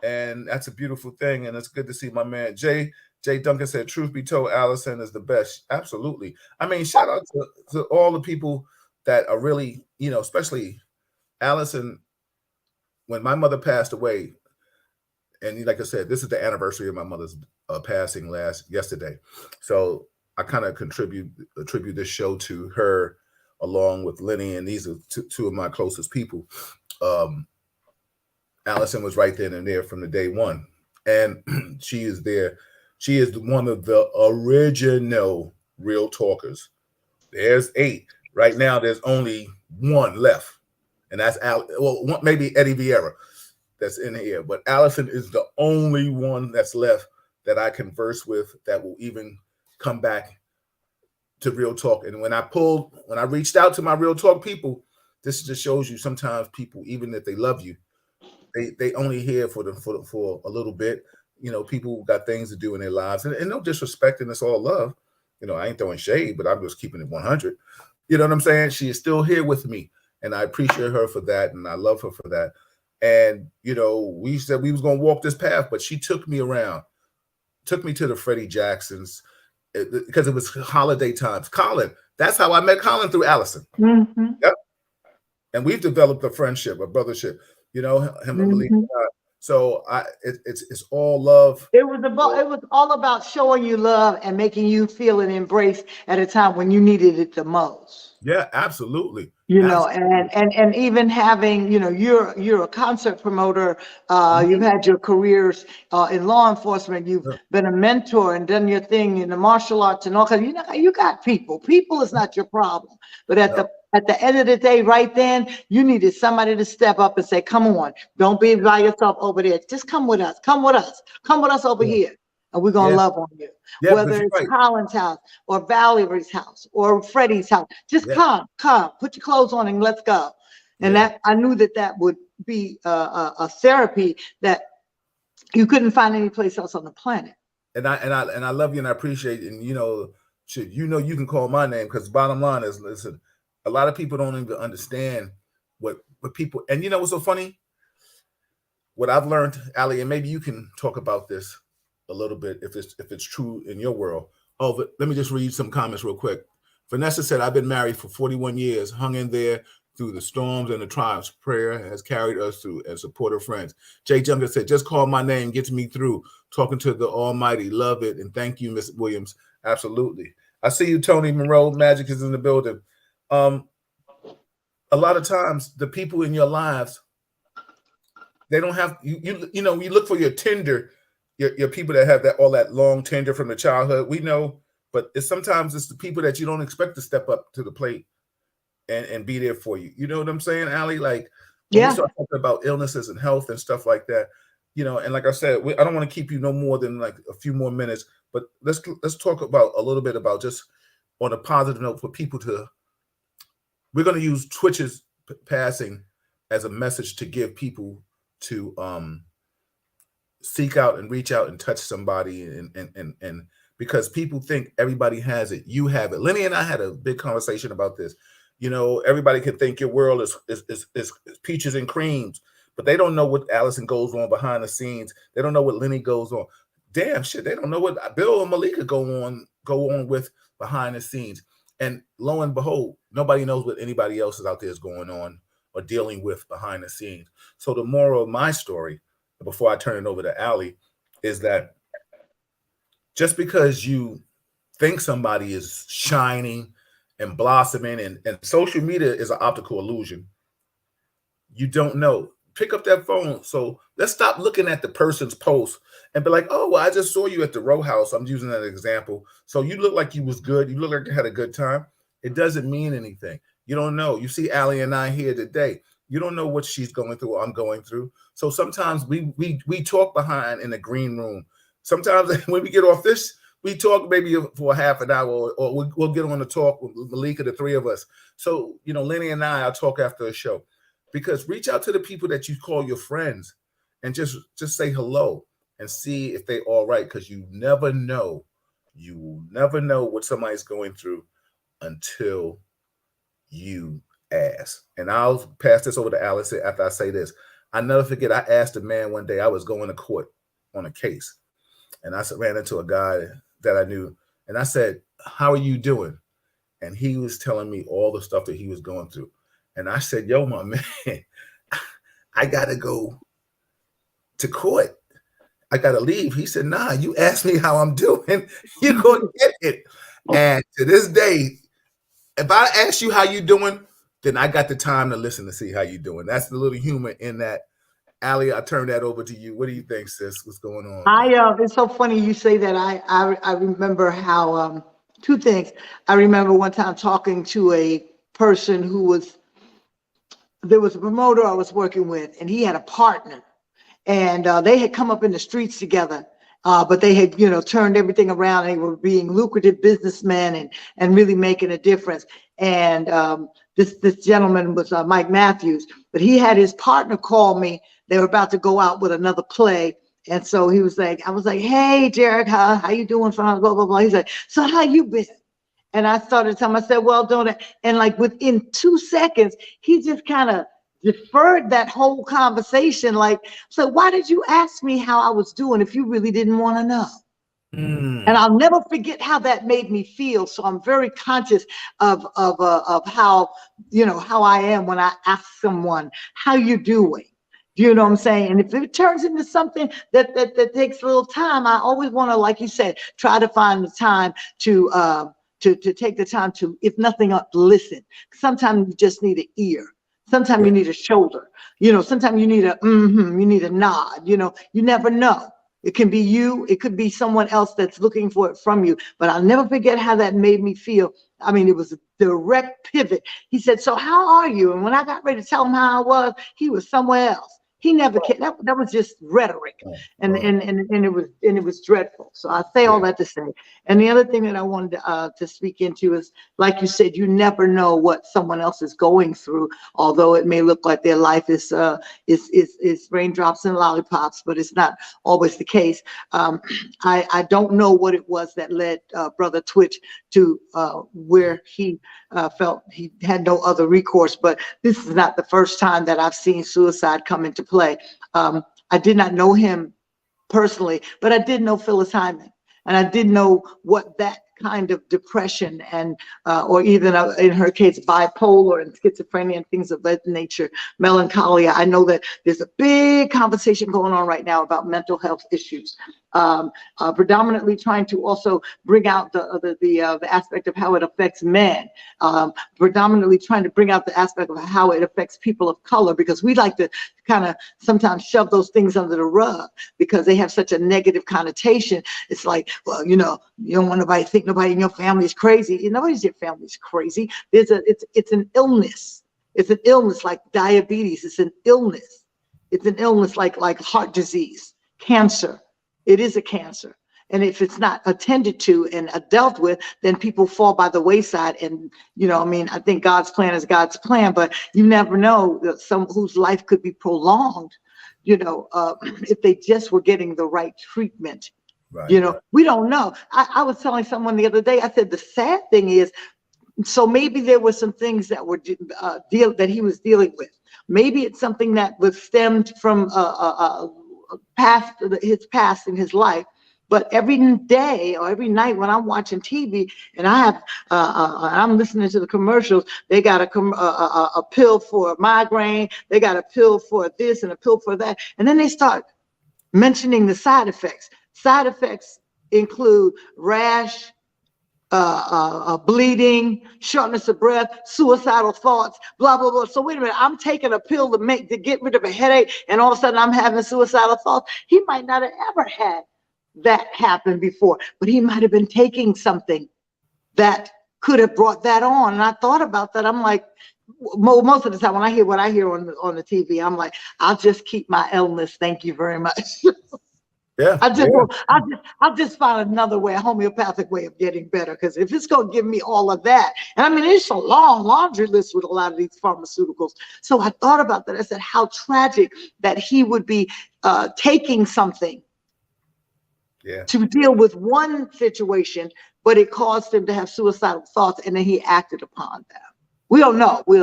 And that's a beautiful thing. And it's good to see my man. Jay Duncan said, truth be told, Alyson is the best. Absolutely. I mean, shout out to all the people that are really, especially Alyson, when my mother passed away, and like I said, this is the anniversary of my mother's passing yesterday. So I kind of attribute this show to her, along with Lenny, and these are two of my closest people. Alyson was right then and there from the day one, and she is there. She is one of the original Real Talkers. There's 8 right now. There's only 1 left, and that's maybe Eddie Vieira that's in here, but Alyson is the only one that's left that I converse with that will even come back to Real Talk. And when I reached out to my Real Talk people, this just shows you sometimes people, even if they love you, they only here for a little bit. People got things to do in their lives, and no disrespect, and it's all love. I ain't throwing shade, but I'm just keeping it 100. You know what I'm saying? She is still here with me, and I appreciate her for that, and I love her for that. And we said we was gonna walk this path, but she took me around, took me to the Freddie Jacksons, because it was holiday times. Colin, that's how I met Colin, through Alyson. Mm-hmm. Yep. And we've developed a friendship, a brothership. Him and Malik. So it's all love. It was all about showing you love and making you feel an embrace at a time when you needed it the most. Yeah, absolutely. And even having, you're a concert promoter. You've had your careers in law enforcement. You've been a mentor and done your thing in the martial arts and all kinds. You got people. People is not your problem. But at the end of the day, right then, you needed somebody to step up and say, "Come on, don't be by yourself over there. Just come with us. Come with us. Come with us over here, and we're gonna love on you." Yeah, whether it's Colin's house or Valerie's house or Freddie's house, just come, put your clothes on and let's go. And that I knew that would be a therapy that you couldn't find any place else on the planet. And I love you, and I appreciate it. And you can call my name, because bottom line is, listen, a lot of people don't even understand what people. And what's so funny? What I've learned, Ali, and maybe you can talk about this a little bit if it's true in your world. Oh, but let me just read some comments real quick. Vanessa said, "I've been married for 41 years, hung in there through the storms and the triumphs. Prayer has carried us through, and supportive friends." Jay Junker said, "Just call my name, gets me through. Talking to the Almighty, love it, and thank you, Miss Williams." Absolutely. I see you, Tony Monroe. Magic is in the building. A lot of times, the people in your lives, they don't have you look for your Tinder. Your people that have all that long tender from the childhood, we know, but sometimes it's the people that you don't expect to step up to the plate and be there for you. You know what I'm saying, Allie? Like, when we start talking about illnesses and health and stuff like that, and like I said, I don't want to keep you no more than like a few more minutes, but let's talk about a little bit about, just on a positive note, for people we're going to use Twitch's passing as a message to give people to seek out and reach out and touch somebody, and because people think everybody has it. You have it. Lenny and I had a big conversation about this. Everybody can think your world is peaches and creams, but they don't know what Alyson goes on behind the scenes. They don't know what Lenny goes on. Damn shit, they don't know what Bill and Malika go on with behind the scenes. And lo and behold, nobody knows what anybody else is out there is going on or dealing with behind the scenes. So the moral of my story, before I turn it over to Allie, is that just because you think somebody is shining and blossoming, and social media is an optical illusion, you don't know. Pick up that phone. So let's stop looking at the person's post and be like, "Oh, well, I just saw you at the row house." I'm using that example. So you look like you was good. You look like you had a good time. It doesn't mean anything. You don't know. You see Allie and I here today. You don't know what she's going through or I'm going through. So sometimes we talk behind in the green room. Sometimes when we get off this, we talk maybe for a half an hour, or we'll get on the talk with Malika, the three of us. So, Lenny and I'll talk after a show, because reach out to the people that you call your friends and just say hello and see if they all right. Because you never know. You will never know what somebody's going through until you ask. And I'll pass this over to Alice after I say this. I never forget, I asked a man one day, I was going to court on a case, and I ran into a guy that I knew, and I said, "How are you doing?" and he was telling me all the stuff that he was going through. And I said, yo, my man, I got to go to court. I got to leave. He said, nah, you asked me how I'm doing. You're going to get it. And to this day, if I ask you how you doing, then I got the time to listen to see how you doing. That's the little humor in that. Allie, I turn that over to you. What do you think, sis? What's going on? It's so funny you say that. I remember how two things. I remember one time talking to a person there was a promoter I was working with, and he had a partner, and they had come up in the streets together. But they had, turned everything around. They were being lucrative businessmen and really making a difference. And this gentleman was Mike Matthews, but he had his partner call me. They were about to go out with another play. And so I was like, hey, Derek, how you doing? Blah, blah, blah. He's like, so how you been? And I started telling him, I said, well, don't I? And like within 2 seconds, he just kind of deferred that whole conversation. Like, so why did you ask me how I was doing if you really didn't want to know? And I'll never forget how that made me feel. So I'm very conscious of how, how I am when I ask someone, how you doing? You know what I'm saying? And if it turns into something that takes a little time, I always want to, like you said, try to find the time to take the time to, if nothing else, listen. Sometimes you just need an ear. Sometimes you need a shoulder. Sometimes you need you need a nod. You never know. It can be you. It could be someone else that's looking for it from you. But I'll never forget how that made me feel. I mean, it was a direct pivot. He said, so how are you? And when I got ready to tell him how I was, he was somewhere else. He never cared. That was just rhetoric, and it was dreadful. So I say all that to say. And the other thing that I wanted to speak into is, like you said, you never know what someone else is going through. Although it may look like their life is raindrops and lollipops, but it's not always the case. I don't know what it was that led Brother Twitch to where he felt he had no other recourse. But this is not the first time that I've seen suicide come into play. I did not know him personally, but I did know Phyllis Hyman, and I did know what that kind of depression and or even in her case bipolar and schizophrenia and things of that nature, melancholia. I know that there's a big conversation going on right now about mental health issues, predominantly trying to also bring out the aspect of how it affects men, predominantly trying to bring out the aspect of how it affects people of color, because we like to kind of sometimes shove those things under the rug because they have such a negative connotation. It's like, well, you don't want nobody to think nobody in your family is crazy. Nobody's in your family is crazy. It's an illness. It's an illness like diabetes. It's an illness. It's an illness like heart disease, cancer. It is a cancer. And if it's not attended to and dealt with, then people fall by the wayside. And, I think God's plan is God's plan, but you never know that some whose life could be prolonged, if they just were getting the right treatment. Right. We don't know. I was telling someone the other day, I said, the sad thing is, so maybe there were some things that were that he was dealing with. Maybe it's something that was stemmed from his past in his life. But every day or every night when I'm watching TV and I'm listening to the commercials, they got a pill for migraine, they got a pill for this and a pill for that, and then they start mentioning the side effects. Side effects include rash, bleeding, shortness of breath, suicidal thoughts, blah, blah, blah. So wait a minute, I'm taking a pill to get rid of a headache, and all of a sudden I'm having suicidal thoughts. He might not have ever had that happen before, but he might have been taking something that could have brought that on. And I thought about that. I'm like, most of the time when I hear what I hear on the TV, I'm like, I'll just keep my illness. Thank you very much. Yeah. I'll just find another way, a homeopathic way of getting better. Because if it's going to give me all of that, and it's a long laundry list with a lot of these pharmaceuticals. So I thought about that. I said, how tragic that he would be taking something to deal with one situation, but it caused him to have suicidal thoughts, and then he acted upon them. We don't know. We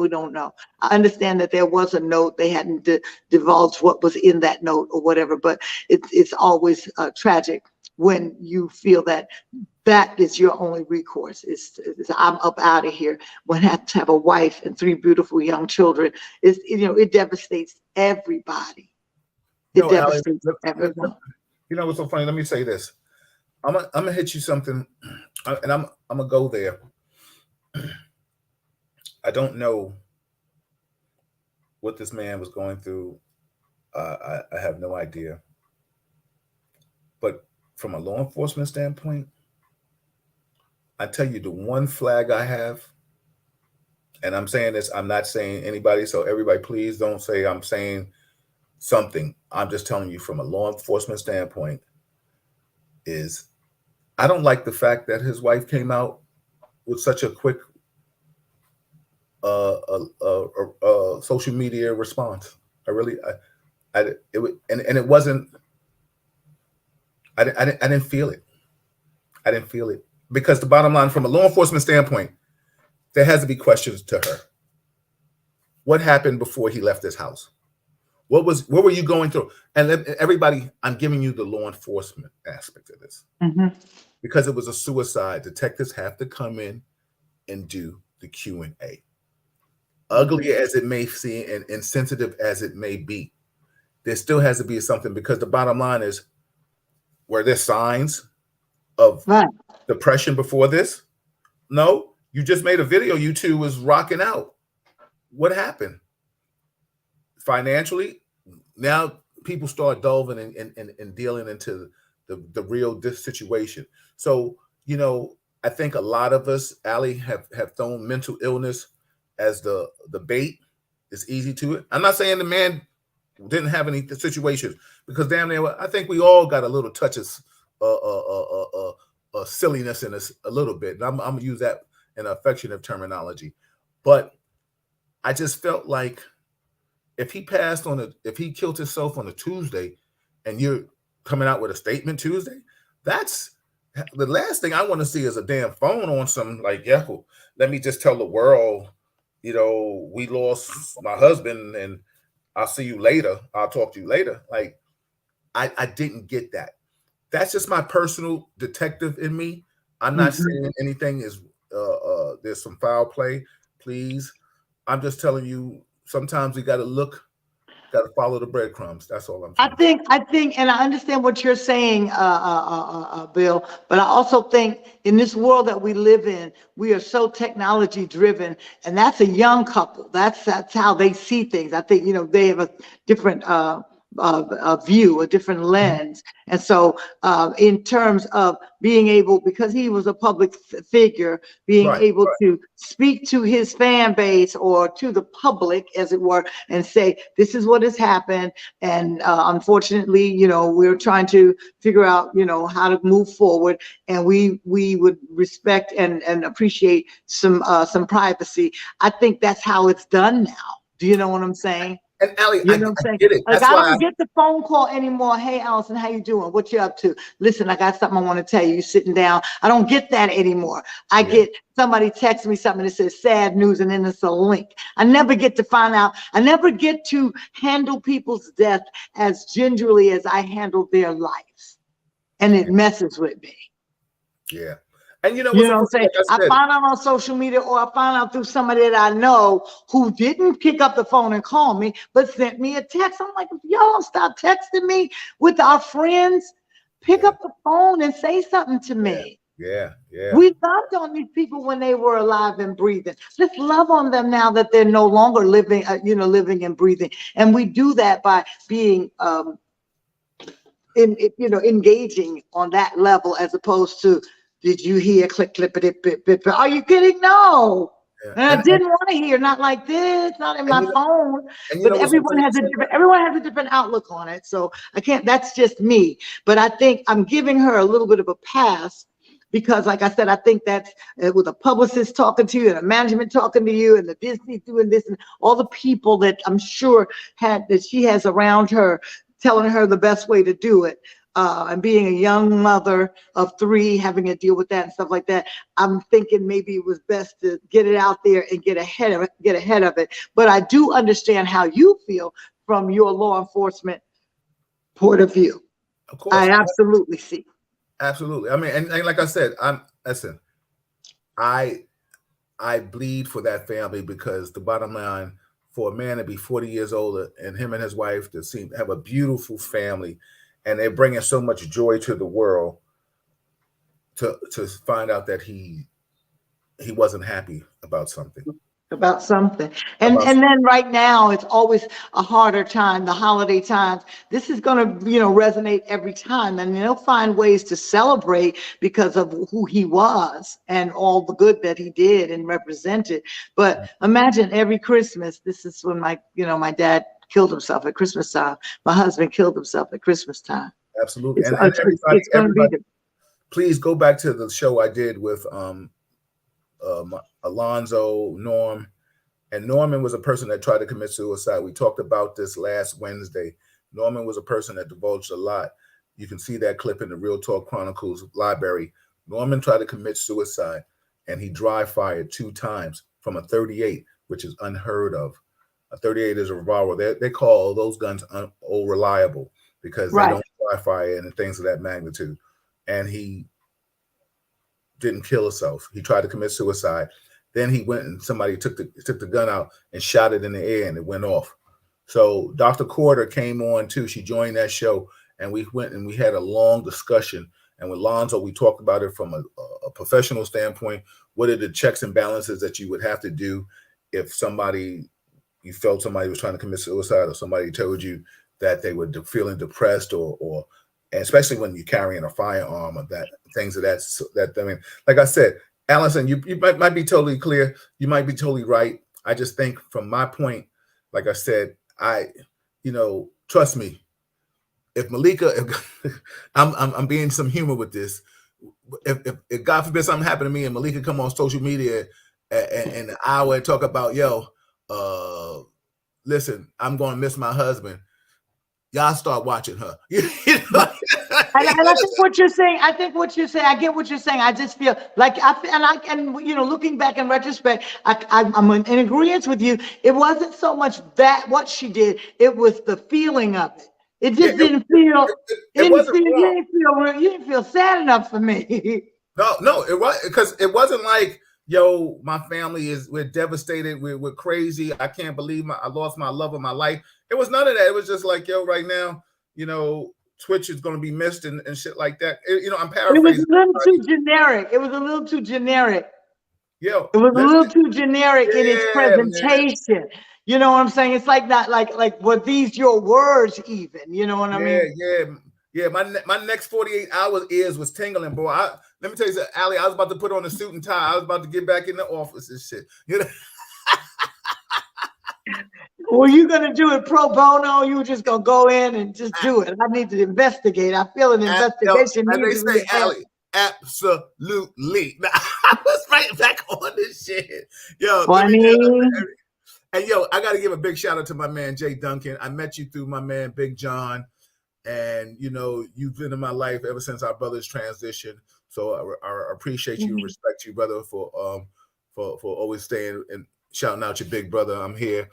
don't know. I understand that there was a note. They hadn't divulged what was in that note or whatever, but it's always tragic when you feel that that is your only recourse. Is I'm up out of here. When I have to have a wife and 3 beautiful young children, it devastates everybody. It devastates everyone. You know what's so funny? Let me say this. I'm gonna hit you something, and I'm gonna go there. I don't know what this man was going through. I have no idea. But from a law enforcement standpoint, I tell you the one flag I have, and I'm saying this, I'm not saying anybody, so everybody please don't say I'm saying something. I'm just telling you from a law enforcement standpoint is I don't like the fact that his wife came out with such a quick social media response. It wasn't. I didn't feel it. I didn't feel it because the bottom line, from a law enforcement standpoint, there has to be questions to her. What happened before he left this house? What were you going through? And everybody, I'm giving you the law enforcement aspect of this because it was a suicide. Detectives have to come in and do the Q&A. Ugly as it may seem and insensitive as it may be, there still has to be something because the bottom line is, were there signs of depression before this? No, you just made a video. You two was rocking out. What happened? Financially, now people start delving and dealing into the real situation. So, I think a lot of us, Allie, have thrown mental illness as the bait. It's easy to it. I'm not saying the man didn't have any situations because damn near, I think we all got a little touch of silliness in us a little bit. And I'm gonna use that in affectionate terminology, but I just felt like if he killed himself on a Tuesday, and you're coming out with a statement Tuesday, that's the last thing I want to see is a damn phone on some like, let me just tell the world, we lost my husband and I'll see you later. I'll talk to you later. Like, I didn't get that. That's just my personal detective in me. I'm not saying anything is there's some foul play, please. I'm just telling you, sometimes we got to follow the breadcrumbs. That's all I'm saying. I think, and I understand what you're saying, Bill, but I also think in this world that we live in, we are so technology driven, and that's a young couple. That's how they see things. I think, they have a different view, a different lens. And so in terms of being able, because he was a public figure, being able to speak to his fan base or to the public, as it were, and say, this is what has happened. And unfortunately, we're trying to figure out, how to move forward. And we would respect and appreciate some privacy. I think that's how it's done now. Do you know what I'm saying? And Allie, you know what I'm saying? Get it. Like, I don't get the phone call anymore. Hey, Alyson, how you doing? What you up to? Listen, I got something I want to tell you. You sitting down. I don't get that anymore. I get somebody text me something that says sad news and then it's a link. I never get to find out. I never get to handle people's death as gingerly as I handle their lives. And it messes with me. Yeah. And you know what I'm saying? I find out on social media, or I find out through somebody that I know who didn't pick up the phone and call me, but sent me a text. I'm like, if y'all don't stop texting me with our friends, pick up the phone and say something to me. Yeah. We loved on these people when they were alive and breathing. Let's love on them now that they're no longer living, living and breathing. And we do that by being engaging on that level, as opposed to, did you hear click, bit? Are you kidding? No. And I didn't want to hear, not like this, not in my phone. But everyone has a different outlook on it. So I can't, that's just me. But I think I'm giving her a little bit of a pass because, like I said, I think that's with a publicist talking to you and a management talking to you and the Disney doing this and all the people that I'm sure that she has around her telling her the best way to do it. And being a young mother of 3, having to deal with that and stuff like that, I'm thinking maybe it was best to get it out there and get ahead of it. But I do understand how you feel from your law enforcement point of view. Of course. I absolutely see. Absolutely. I mean, and like I said, I bleed for that family, because the bottom line, for a man to be 40 years older and him and his wife to seem to have a beautiful family, and they're bringing so much joy to the world, to find out that he wasn't happy about something. And then right now it's always a harder time, the holiday times. This is going to, resonate every time, and they'll find ways to celebrate because of who he was and all the good that he did and represented. But imagine every Christmas, this is when my dad killed himself at Christmas time. My husband killed himself at Christmas time. Absolutely. It's going to be please go back to the show I did with Alonzo, Norm, and Norman was a person that tried to commit suicide. We talked about this last Wednesday. Norman was a person that divulged a lot. You can see that clip in the Real Talk Chronicles library. Norman tried to commit suicide, and he dry fired 2 times from a 38, which is unheard of. A 38 is a revolver. They call those guns unreliable because they don't dry fire and things of that magnitude. And he didn't kill himself. He tried to commit suicide. Then he went and somebody took the gun out and shot it in the air, and it went off. So Dr. Corder came on too. She joined that show, and we went and we had a long discussion. And with Lonzo, we talked about it from a professional standpoint. What are the checks and balances that you would have to do if you felt somebody was trying to commit suicide, or somebody told you that they were feeling depressed, or and especially when you're carrying a firearm, or that things of that. I mean, like I said, Alyson, you might be totally clear. You might be totally right. I just think from my point, like I said, trust me. If Malika, I'm being some humor with this. If God forbid something happened to me and Malika come on social media and an hour and talk about, listen, I'm going to miss my husband. Y'all start watching her. And I think what you're saying, I get what you're saying. I just feel like looking back in retrospect, I'm in agreement with you. It wasn't so much that what she did, it was the feeling of it. It just didn't feel. You didn't feel sad enough for me. No, it was because it wasn't like, my family we're devastated, we're crazy. I can't believe I lost my love of my life. It was none of that. It was just like, right now, Twitch is going to be missed and shit like that. I'm paraphrasing. It was a little too generic. It was a little too generic. It was a little too generic in its presentation. Man. You know what I'm saying? It's like not like were these your words even? You know what I mean? Yeah. My next 48 hours ears was tingling, boy. Let me tell you something, Allie. I was about to put on a suit and tie. I was about to get back in the office and shit. Were you gonna do it pro bono? You were just gonna go in and just do it. I need to investigate. I feel an investigation. As they say, Allie, absolutely. I was right back on this shit. And I got to give a big shout out to my man Jay Duncan. I met you through my man Big John, and you've been in my life ever since our brothers transitioned. So I appreciate you, respect you, brother, for always staying and shouting out your big brother. I'm here.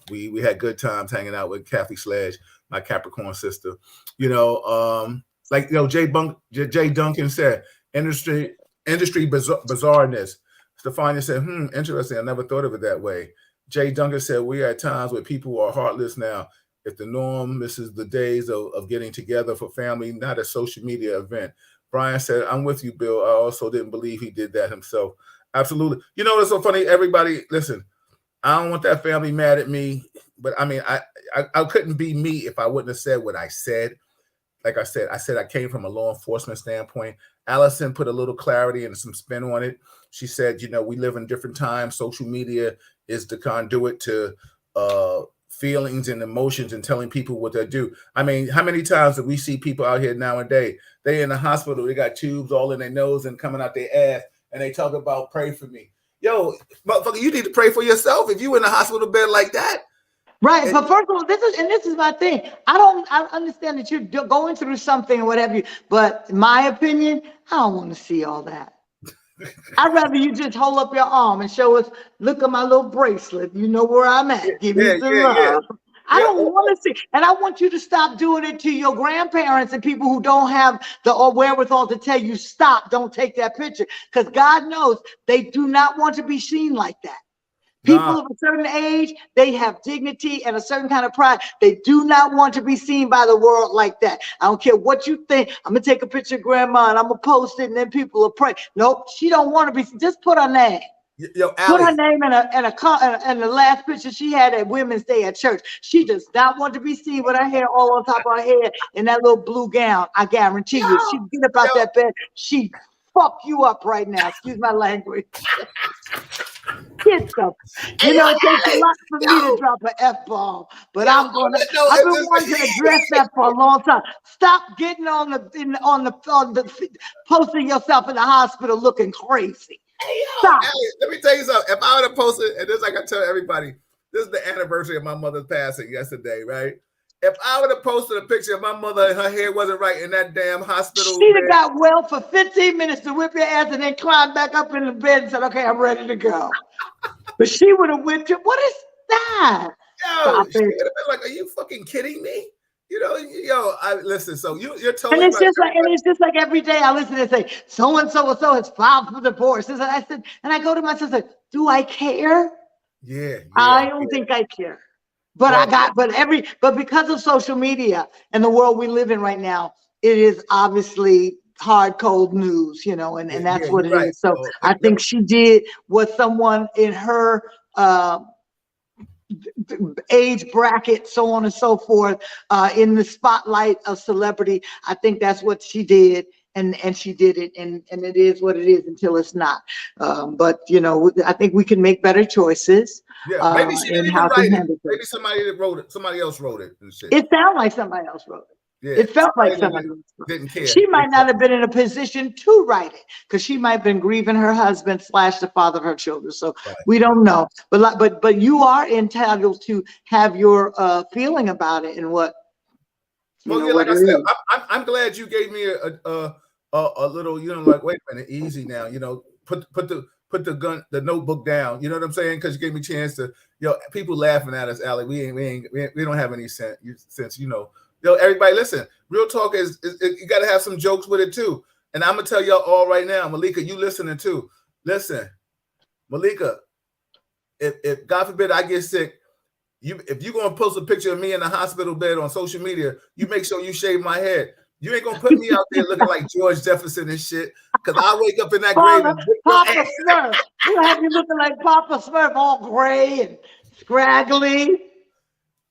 We had good times hanging out with Kathy Sledge, my Capricorn sister. Jay Duncan said, industry bizarreness. Stefania said, interesting. I never thought of it that way. Jay Duncan said, we are at times where people are heartless now. If the norm misses the days of getting together for family, not a social media event. Brian said, I'm with you, Bill. I also didn't believe he did that himself. Absolutely. What's so funny? Everybody, listen, I don't want that family mad at me, but I mean, I couldn't be me if I wouldn't have said what I said. Like I said I came from a law enforcement standpoint. Alyson put a little clarity and some spin on it. She said, we live in different times. Social media is the conduit to feelings and emotions and telling people what they do. I mean, how many times do we see people out here nowadays? They in the hospital, they got tubes all in their nose and coming out their ass, and they talk about pray for me. Yo, motherfucker, you need to pray for yourself if you in the hospital bed like that. Right, but first of all, this is my thing. I understand that you're going through something or whatever, but in my opinion, I don't want to see all that. I'd rather you just hold up your arm and show us, look at my little bracelet. You know where I'm at. Give me some love. I don't want to see, and I want you to stop doing it to your grandparents and people who don't have the wherewithal to tell you, stop, don't take that picture. Because God knows they do not want to be seen like that. People of a certain age, they have dignity and a certain kind of pride. They do not want to be seen by the world like that. I don't care what you think. I'm going to take a picture of grandma and I'm going to post it and then people will pray. Nope, she don't want to be seen. Just put her name. Yo, Put her name in the last picture she had at Women's Day at church. She does not want to be seen with her hair all on top of her head in that little blue gown. I guarantee you, she get up out that bed. She fuck you up right now. Excuse my language. Get some. You know, it takes a lot for me to drop an F-bomb, but I've been wanting to address that for a long time. Stop getting on the posting yourself in the hospital looking crazy. Hey, let me tell you something. If I would have posted, and this like I tell everybody, this is the anniversary of my mother's passing yesterday, right? If I would have posted a picture of my mother and her hair wasn't right in that damn hospital, she'd have got well for 15 minutes to whip your ass and then climb back up in the bed and said, "Okay, I'm ready to go." But she would have whipped you. What is that? Yo, she would have been like, "Are you fucking kidding me?" You know, I listen. So you're totally. And it's just like every day I listen and say, so and so has filed for divorce. And I said, and I go to my sister, do I care? Yeah. I don't think I care. But but because of social media and the world we live in right now, it is obviously hard, cold news, you know, and that's what it is. So I think she did what someone in her age bracket, so on and so forth, in the spotlight of celebrity. I think that's what she did. And she did it, and it is what it is until it's not. But you know, I think we can make better choices. Yeah, maybe she didn't even write it. Maybe somebody else wrote it and shit. It sounded like somebody else wrote it. Yeah, it felt like somebody else didn't care. She might not have been in a position to write it because she might have been grieving her husband / the father of her children. So we don't know. But you are entitled to have your feeling about it and what. Well, yeah, like I said, I'm glad you gave me a little, you know, like, wait a minute, easy now, you know, put the notebook down, you know what I'm saying? Because you gave me a chance to, people laughing at us, Allie. We don't have any sense, you know. Everybody, listen. Real talk is you got to have some jokes with it too. And I'm gonna tell y'all all right now, Malika, you listening too? Listen, Malika, if God forbid I get sick, if you're gonna post a picture of me in the hospital bed on social media, you make sure you shave my head. You ain't gonna put me out there looking like George Jefferson and shit, because I wake up in that grave and Papa Smurf. We'll have you looking like Papa Smurf, all gray and scraggly.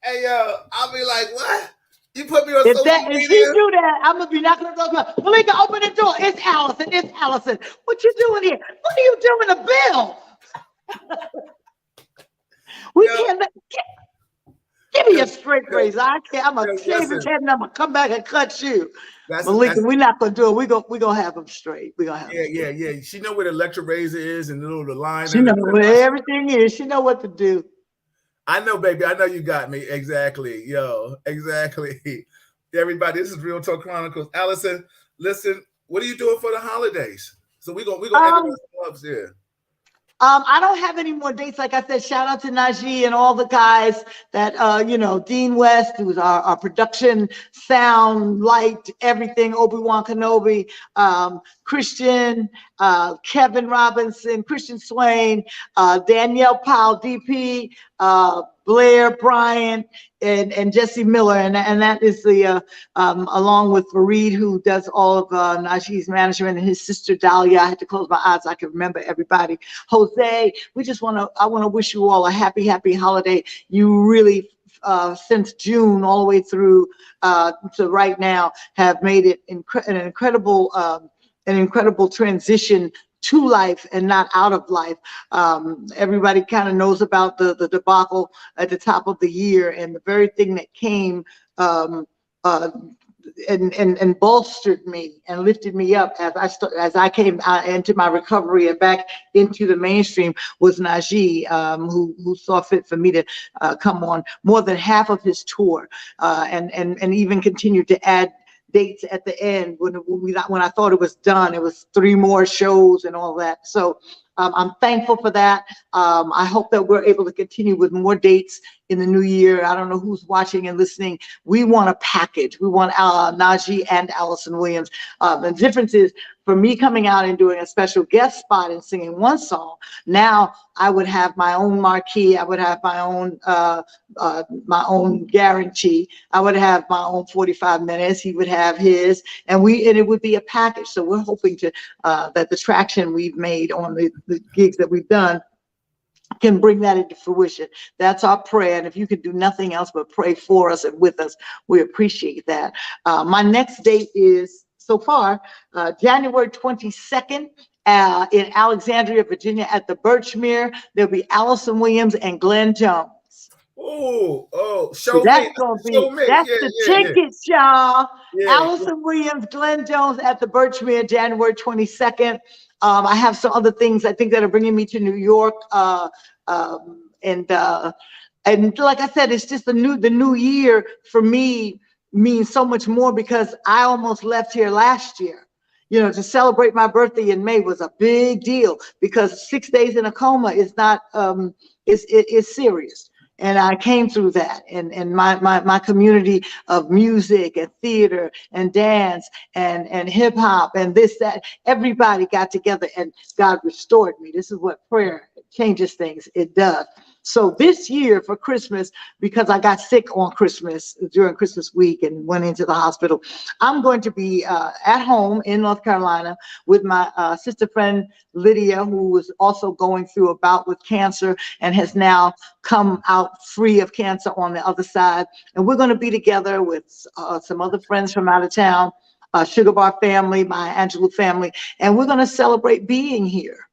Hey I'll be like, what? You put me on social media? If you do that, I'm gonna be knocking on the door. Malika, open the door. It's Alyson. It's Alyson. What you doing here? What are you doing to Bill? We can't. Give me a straight razor. I can't. I'm gonna shave his head and I'm gonna come back and cut you. Malika, we're not gonna do it. We gonna have them straight. We gonna have. Yeah. She know where the electric razor is and the line. She know where everything is. She know what to do. I know, baby. I know you got me. Exactly. Exactly. Everybody, this is Real Talk Chronicles. Alyson, listen, what are you doing for the holidays? So we're gonna everyone loves here. I don't have any more dates. Like I said, shout out to Najee and all the guys that, Dean West, who's our production, sound, light, everything, Obi-Wan Kenobi, Christian, Kevin Robinson, Christian Swain, Danielle Powell, DP, Blair, Brian, and Jesse Miller, and that is the along with Fareed, who does all of Najee's management, and his sister Dahlia. I had to close my eyes so I can remember everybody. Jose, I want to wish you all a happy holiday. You really since June all the way through to right now have made it an incredible transition to life and not out of life. Everybody kind of knows about the debacle at the top of the year, and the very thing that came and bolstered me and lifted me up as I came out into my recovery and back into the mainstream was Najee, who saw fit for me to come on more than half of his tour, and even continued to add dates at the end when I thought it was done. It was 3 more shows and all that. So I'm thankful for that. I hope that we're able to continue with more dates in the new year. I don't know who's watching and listening. We want a package. We want Najee and Alyson Williams. The difference is, for me coming out and doing a special guest spot and singing one song, now I would have my own marquee. I would have my own guarantee. I would have my own 45 minutes. He would have his, and it would be a package. So we're hoping to that the traction we've made on the gigs that we've done can bring that into fruition. That's our prayer. And if you can do nothing else but pray for us and with us, we appreciate that. My next date is, so far, January 22nd in Alexandria, Virginia at the Birchmere. There'll be Alyson Williams and Glenn Jones. Show that's me. Gonna be, Show me. that's the tickets, y'all. Yeah. Alyson Williams, Glenn Jones at the Birchmere, January 22nd. I have some other things I think that are bringing me to New York. And like I said, it's just the new year for me means so much more, because I almost left here last year. To celebrate my birthday in May was a big deal, because 6 days in a coma is not is serious. And I came through that, and my community of music and theater and dance and hip hop and this, that, everybody got together and God restored me. This is what prayer changes things. It does. So this year for Christmas, because I got sick on Christmas, during Christmas week, and went into the hospital, I'm going to be at home in North Carolina with my sister friend Lydia, who was also going through a bout with cancer and has now come out free of cancer on the other side. And we're going to be together with some other friends from out of town, Sugar Bar family, my Angelou family, and we're going to celebrate being here.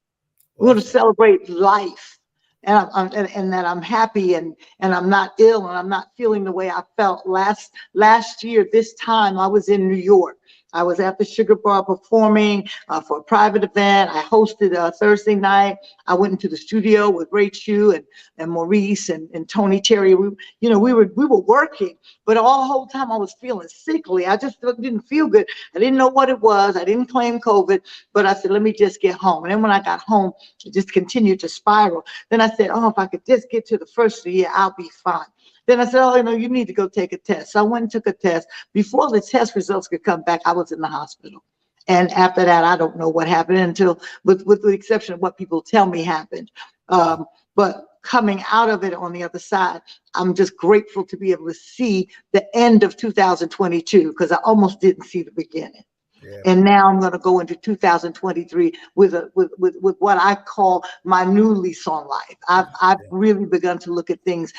We're going to celebrate life. And that I'm happy and I'm not ill and I'm not feeling the way I felt last year. This time I was in New York. I was at the Sugar Bar performing for a private event. I hosted Thursday night. I went into the studio with Ray Chu and Maurice and Tony Terry. We were working, but all the whole time I was feeling sickly. I just didn't feel good. I didn't know what it was. I didn't claim COVID, but I said, let me just get home. And then when I got home, it just continued to spiral. Then I said, if I could just get to the first of the year, I'll be fine. Then I said, you need to go take a test. So I went and took a test. Before the test results could come back, I was in the hospital. And after that, I don't know what happened until, with the exception of what people tell me happened. But coming out of it on the other side, I'm just grateful to be able to see the end of 2022, because I almost didn't see the beginning. Yeah. And now I'm going to go into 2023 with what I call my new lease on life. I've really begun to look at things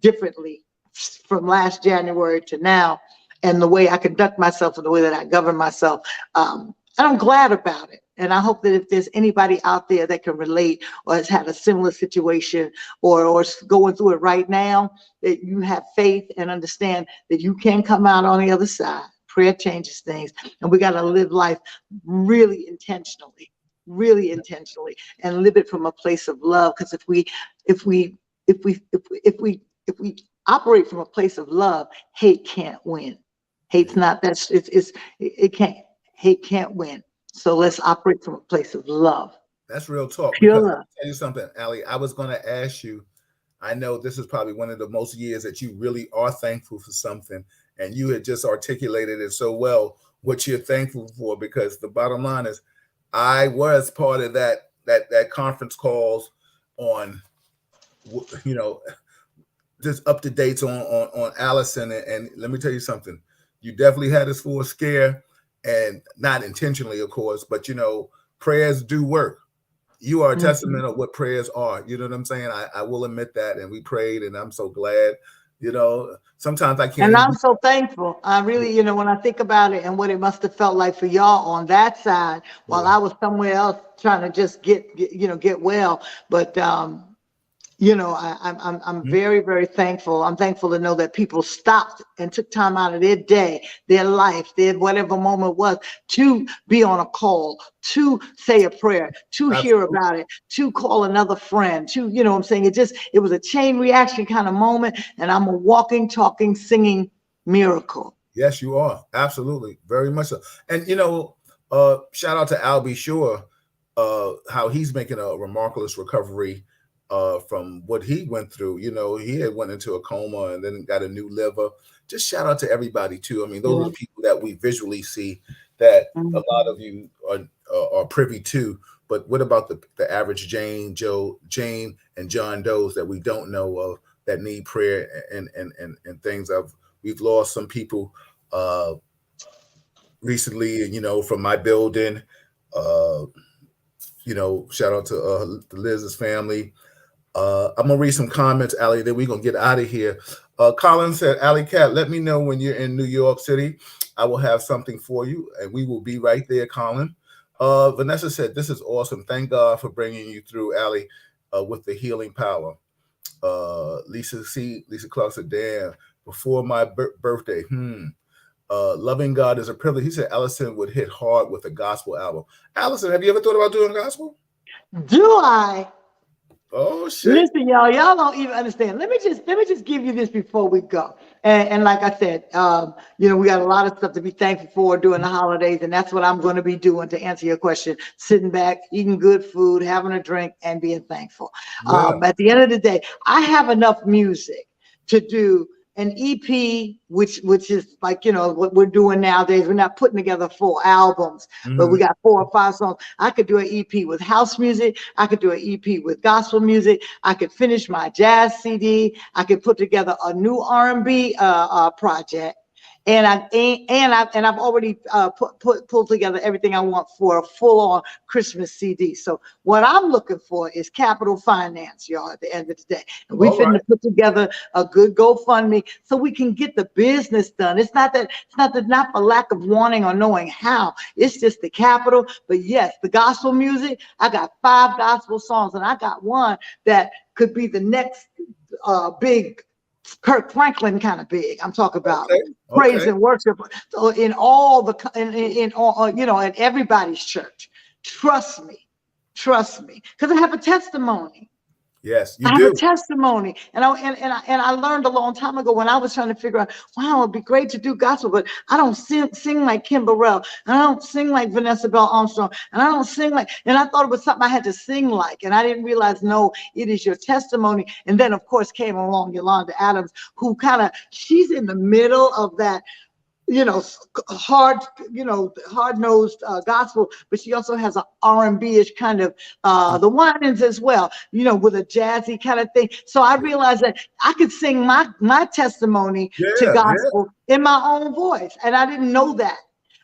differently from last January to now, and the way I conduct myself and the way that I govern myself. And I'm glad about it. And I hope that if there's anybody out there that can relate or has had a similar situation or is going through it right now, that you have faith and understand that you can come out on the other side. Prayer changes things, and we got to live life really intentionally, and live it from a place of love. Because if we operate from a place of love, hate can't win. Hate's not hate can't win. So let's operate from a place of love. That's real talk. Pure love. I'll tell you something, Allie. I was going to ask you. I know this is probably one of the most years that you really are thankful for something. And you had just articulated it so well, what you're thankful for, because the bottom line is I was part of that conference calls on, just up to dates on Alyson. And let me tell you something, you definitely had us for a scare, and not intentionally, of course, but prayers do work. You are a testament of what prayers are. You know what I'm saying? I will admit that. And we prayed, and I'm so glad. Sometimes I can't. And I'm so thankful. I really, when I think about it and what it must have felt like for y'all on that side, while I was somewhere else trying to just get well. But I'm very, very thankful. I'm thankful to know that people stopped and took time out of their day, their life, their whatever moment was, to be on a call, to say a prayer, to hear about it, to call another friend, to, what I'm saying? It was a chain reaction kind of moment, and I'm a walking, talking, singing miracle. Yes, you are. Absolutely. Very much so. And, shout out to Albie Shore, how he's making a remarkable recovery. from what he went through. You know, he had went into a coma and then got a new liver. Just shout out to everybody too. I mean, those are the people that we visually see that a lot of you are privy to. But what about the average Jane, and John Does that we don't know of that need prayer and things? We've lost some people recently, you know, from my building. You know, shout out to Liz's family. I'm gonna read some comments, Allie, then we're gonna get out of here. Colin said, Allie Cat, let me know when you're in New York City. I will have something for you, and we will be right there, Colin. Vanessa said, this is awesome. Thank God for bringing you through, Allie, with the healing power. Lisa Clark said, damn, before my birthday. Loving God is a privilege. He said Alyson would hit hard with a gospel album. Alyson, have you ever thought about doing gospel? Do I? Oh shit! Listen, y'all don't even understand. Let me just give you this before we go. And like I said, you know, we got a lot of stuff to be thankful for during the holidays, and that's what I'm going to be doing to answer your question. Sitting back, eating good food, having a drink, and being thankful. Yeah. At the end of the day, I have enough music to do an EP, which is like, you know, what we're doing nowadays. We're not putting together full albums, but we got 4 or 5 songs. I could do an EP with house music. I could do an EP with gospel music. I could finish my jazz CD. I could put together a new R&B project. And I've already pulled together everything I want for a full-on Christmas CD. So what I'm looking for is capital finance, y'all, at the end of the day. And we finna put together a good GoFundMe so we can get the business done. It's not for lack of wanting or knowing how. It's just the capital. But yes, the gospel music, I got 5 gospel songs, and I got one that could be the next big Kirk Franklin kind of big. I'm talking about praise and worship. So in all in all, you know, at everybody's church. Trust me, because I have a testimony. Yes, you I do. have a testimony, and I learned a long time ago when I was trying to figure out, wow, it'd be great to do gospel, but I don't sing like Kim Burrell, and I don't sing like Vanessa Bell Armstrong, and I don't sing like, and I thought it was something I had to sing like, and I didn't realize, no, it is your testimony. And then of course came along Yolanda Adams, who she's in the middle of that, you know, hard-nosed gospel, but she also has an R&B-ish kind of the whinings as well, you know, with a jazzy kind of thing. So I realized that I could sing my testimony to gospel in my own voice, and I didn't know that,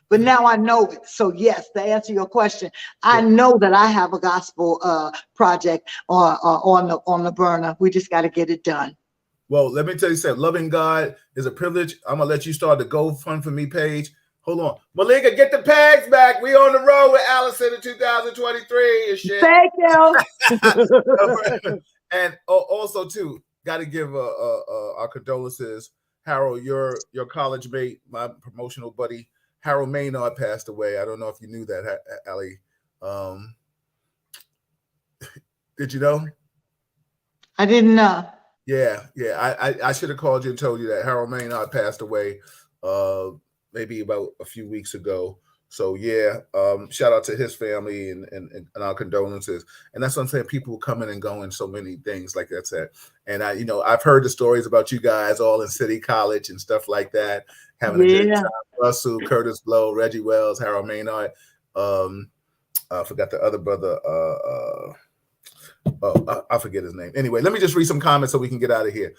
but now I know it. So yes, to answer your question, I know that I have a gospel project on the burner. We just got to get it done. Well, let me tell you something. Loving God is a privilege. I'm gonna let you start the GoFundMe page. Hold on, Malika, get the pegs back. We on the road with Alyson in 2023 and shit. Thank you. And also too, got to give our condolences, Harold, your college mate, my promotional buddy, Harold Maynard passed away. I don't know if you knew that, Allie. Did you know? I didn't know. Yeah. I should have called you and told you that Harold Maynard passed away maybe about a few weeks ago. So yeah, shout out to his family and our condolences. And that's what I'm saying. People coming and going, so many things like that said. And I've heard the stories about you guys all in City College and stuff like that, having a good time. Russell, Curtis Blow, Reggie Wells, Harold Maynard. I forgot the other brother. I forget his name. Anyway, let me just read some comments so we can get out of here.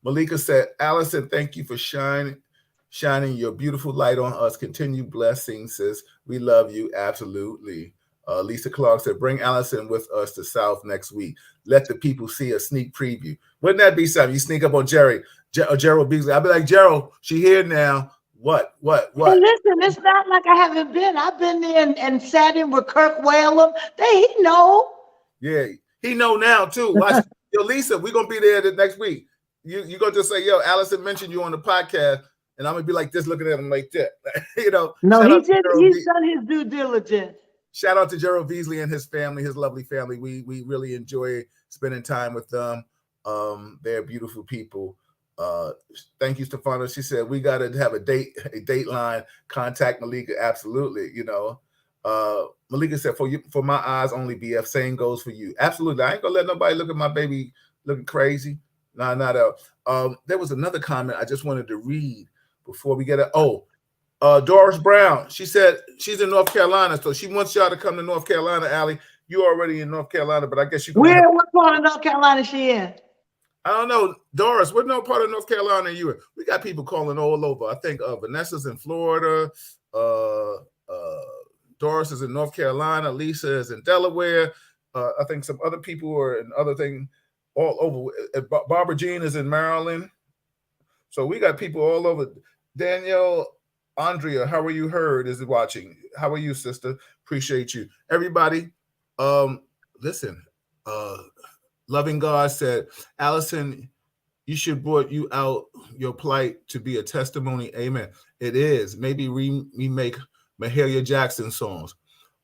Malika said, Alyson, thank you for shining your beautiful light on us. Continue blessings, sis. We love you. Absolutely. Lisa Clark said, bring Alyson with us to South next week. Let the people see a sneak preview. Wouldn't that be something? You sneak up on Gerald Beasley. I'll be like, Gerald, she here now. What? Hey, listen, it's not like I haven't been. I've been there and sat in with Kirk Whalum. He know. Yeah, he know now too. Watch. Yo, Lisa, we're gonna be there the next week. You gonna just say, yo, Alyson mentioned you on the podcast, and I'm gonna be like this, looking at him like that. No, he's done his due diligence. Shout out to Gerald Beasley and his family, his lovely family. We really enjoy spending time with them. They're beautiful people. Thank you, Stefano. She said we got to have a date line. Contact Malika. Absolutely. Malika said, for you, for my eyes only, BF. Same goes for you. Absolutely. I ain't gonna let nobody look at my baby looking crazy. Nah, not out. There was another comment I just wanted to read before we get it. Doris Brown. She said she's in North Carolina, so she wants y'all to come to North Carolina, Allie. You already in North Carolina, but I guess you. What part of North Carolina is she in? I don't know, Doris. What no part of North Carolina are you in? We got people calling all over. I think Vanessa's in Florida. Doris is in North Carolina. Lisa is in Delaware. I think some other people are in other things all over. Barbara Jean is in Maryland. So we got people all over. Danielle, Andrea, how are you heard? Is watching. How are you, sister? Appreciate you. Everybody, listen. Loving God said, Alyson, you should brought you out your plight to be a testimony. Amen. It is. Maybe remake Mahalia Jackson songs.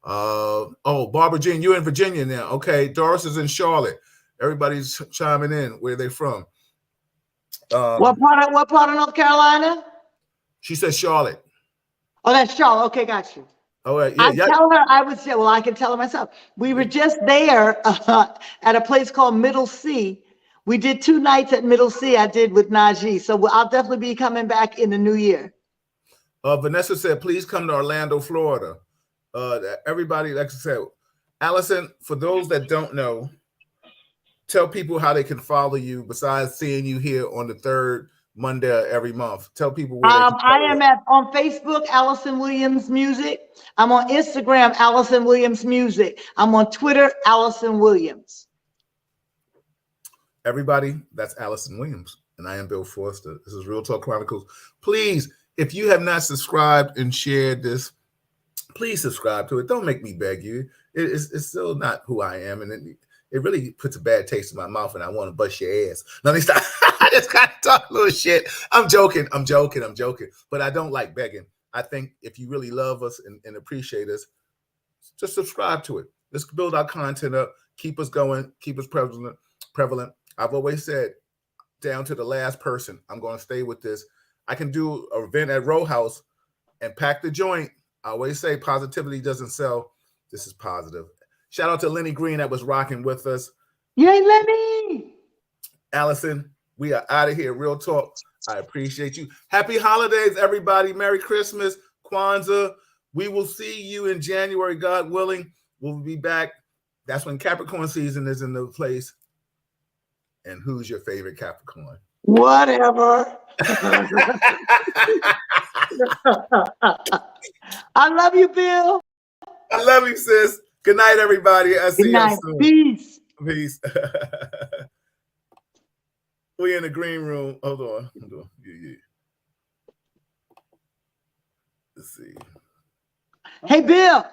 Barbara Jean, you're in Virginia now. Okay. Doris is in Charlotte. Everybody's chiming in. Where they from? What part of North Carolina? She said Charlotte. Oh, that's Charlotte. Okay, got you. Oh, yeah. Tell her, I would say, well, I can tell her myself. We were just there at a place called Middle C. We did 2 nights at Middle C. I did with Najee. So I'll definitely be coming back in the new year. Vanessa said, please come to Orlando, Florida. Everybody, like I said, Alyson, for those that don't know, tell people how they can follow you besides seeing you here on the 3rd Monday every month. Tell people where I am on Facebook, Alyson Williams Music. I'm on Instagram, Alyson Williams Music. I'm on Twitter, Alyson Williams. Everybody, that's Alyson Williams, and I am Bill Foster. This is Real Talk Chronicles. Please, if you have not subscribed and shared this, please subscribe to it. Don't make me beg you. It's still not who I am, and it really puts a bad taste in my mouth, and I want to bust your ass. Let me stop. I just got to talk a little shit. I'm joking. But I don't like begging. I think if you really love us and appreciate us, just subscribe to it. Let's build our content up. Keep us going. Keep us prevalent. I've always said, down to the last person, I'm going to stay with this. I can do an event at Row House and pack the joint. I always say positivity doesn't sell. This is positive. Shout out to Lenny Green that was rocking with us. Yay, Lenny! Alyson, we are out of here. Real Talk. I appreciate you. Happy holidays, everybody. Merry Christmas, Kwanzaa. We will see you in January, God willing. We'll be back. That's when Capricorn season is in the place. And who's your favorite Capricorn? Whatever. I love you, Bill. I love you, sis. Good night, everybody. I'll see you soon. Peace. Peace. We in the green room. Hold on. Yeah. Let's see. Hey, Bill.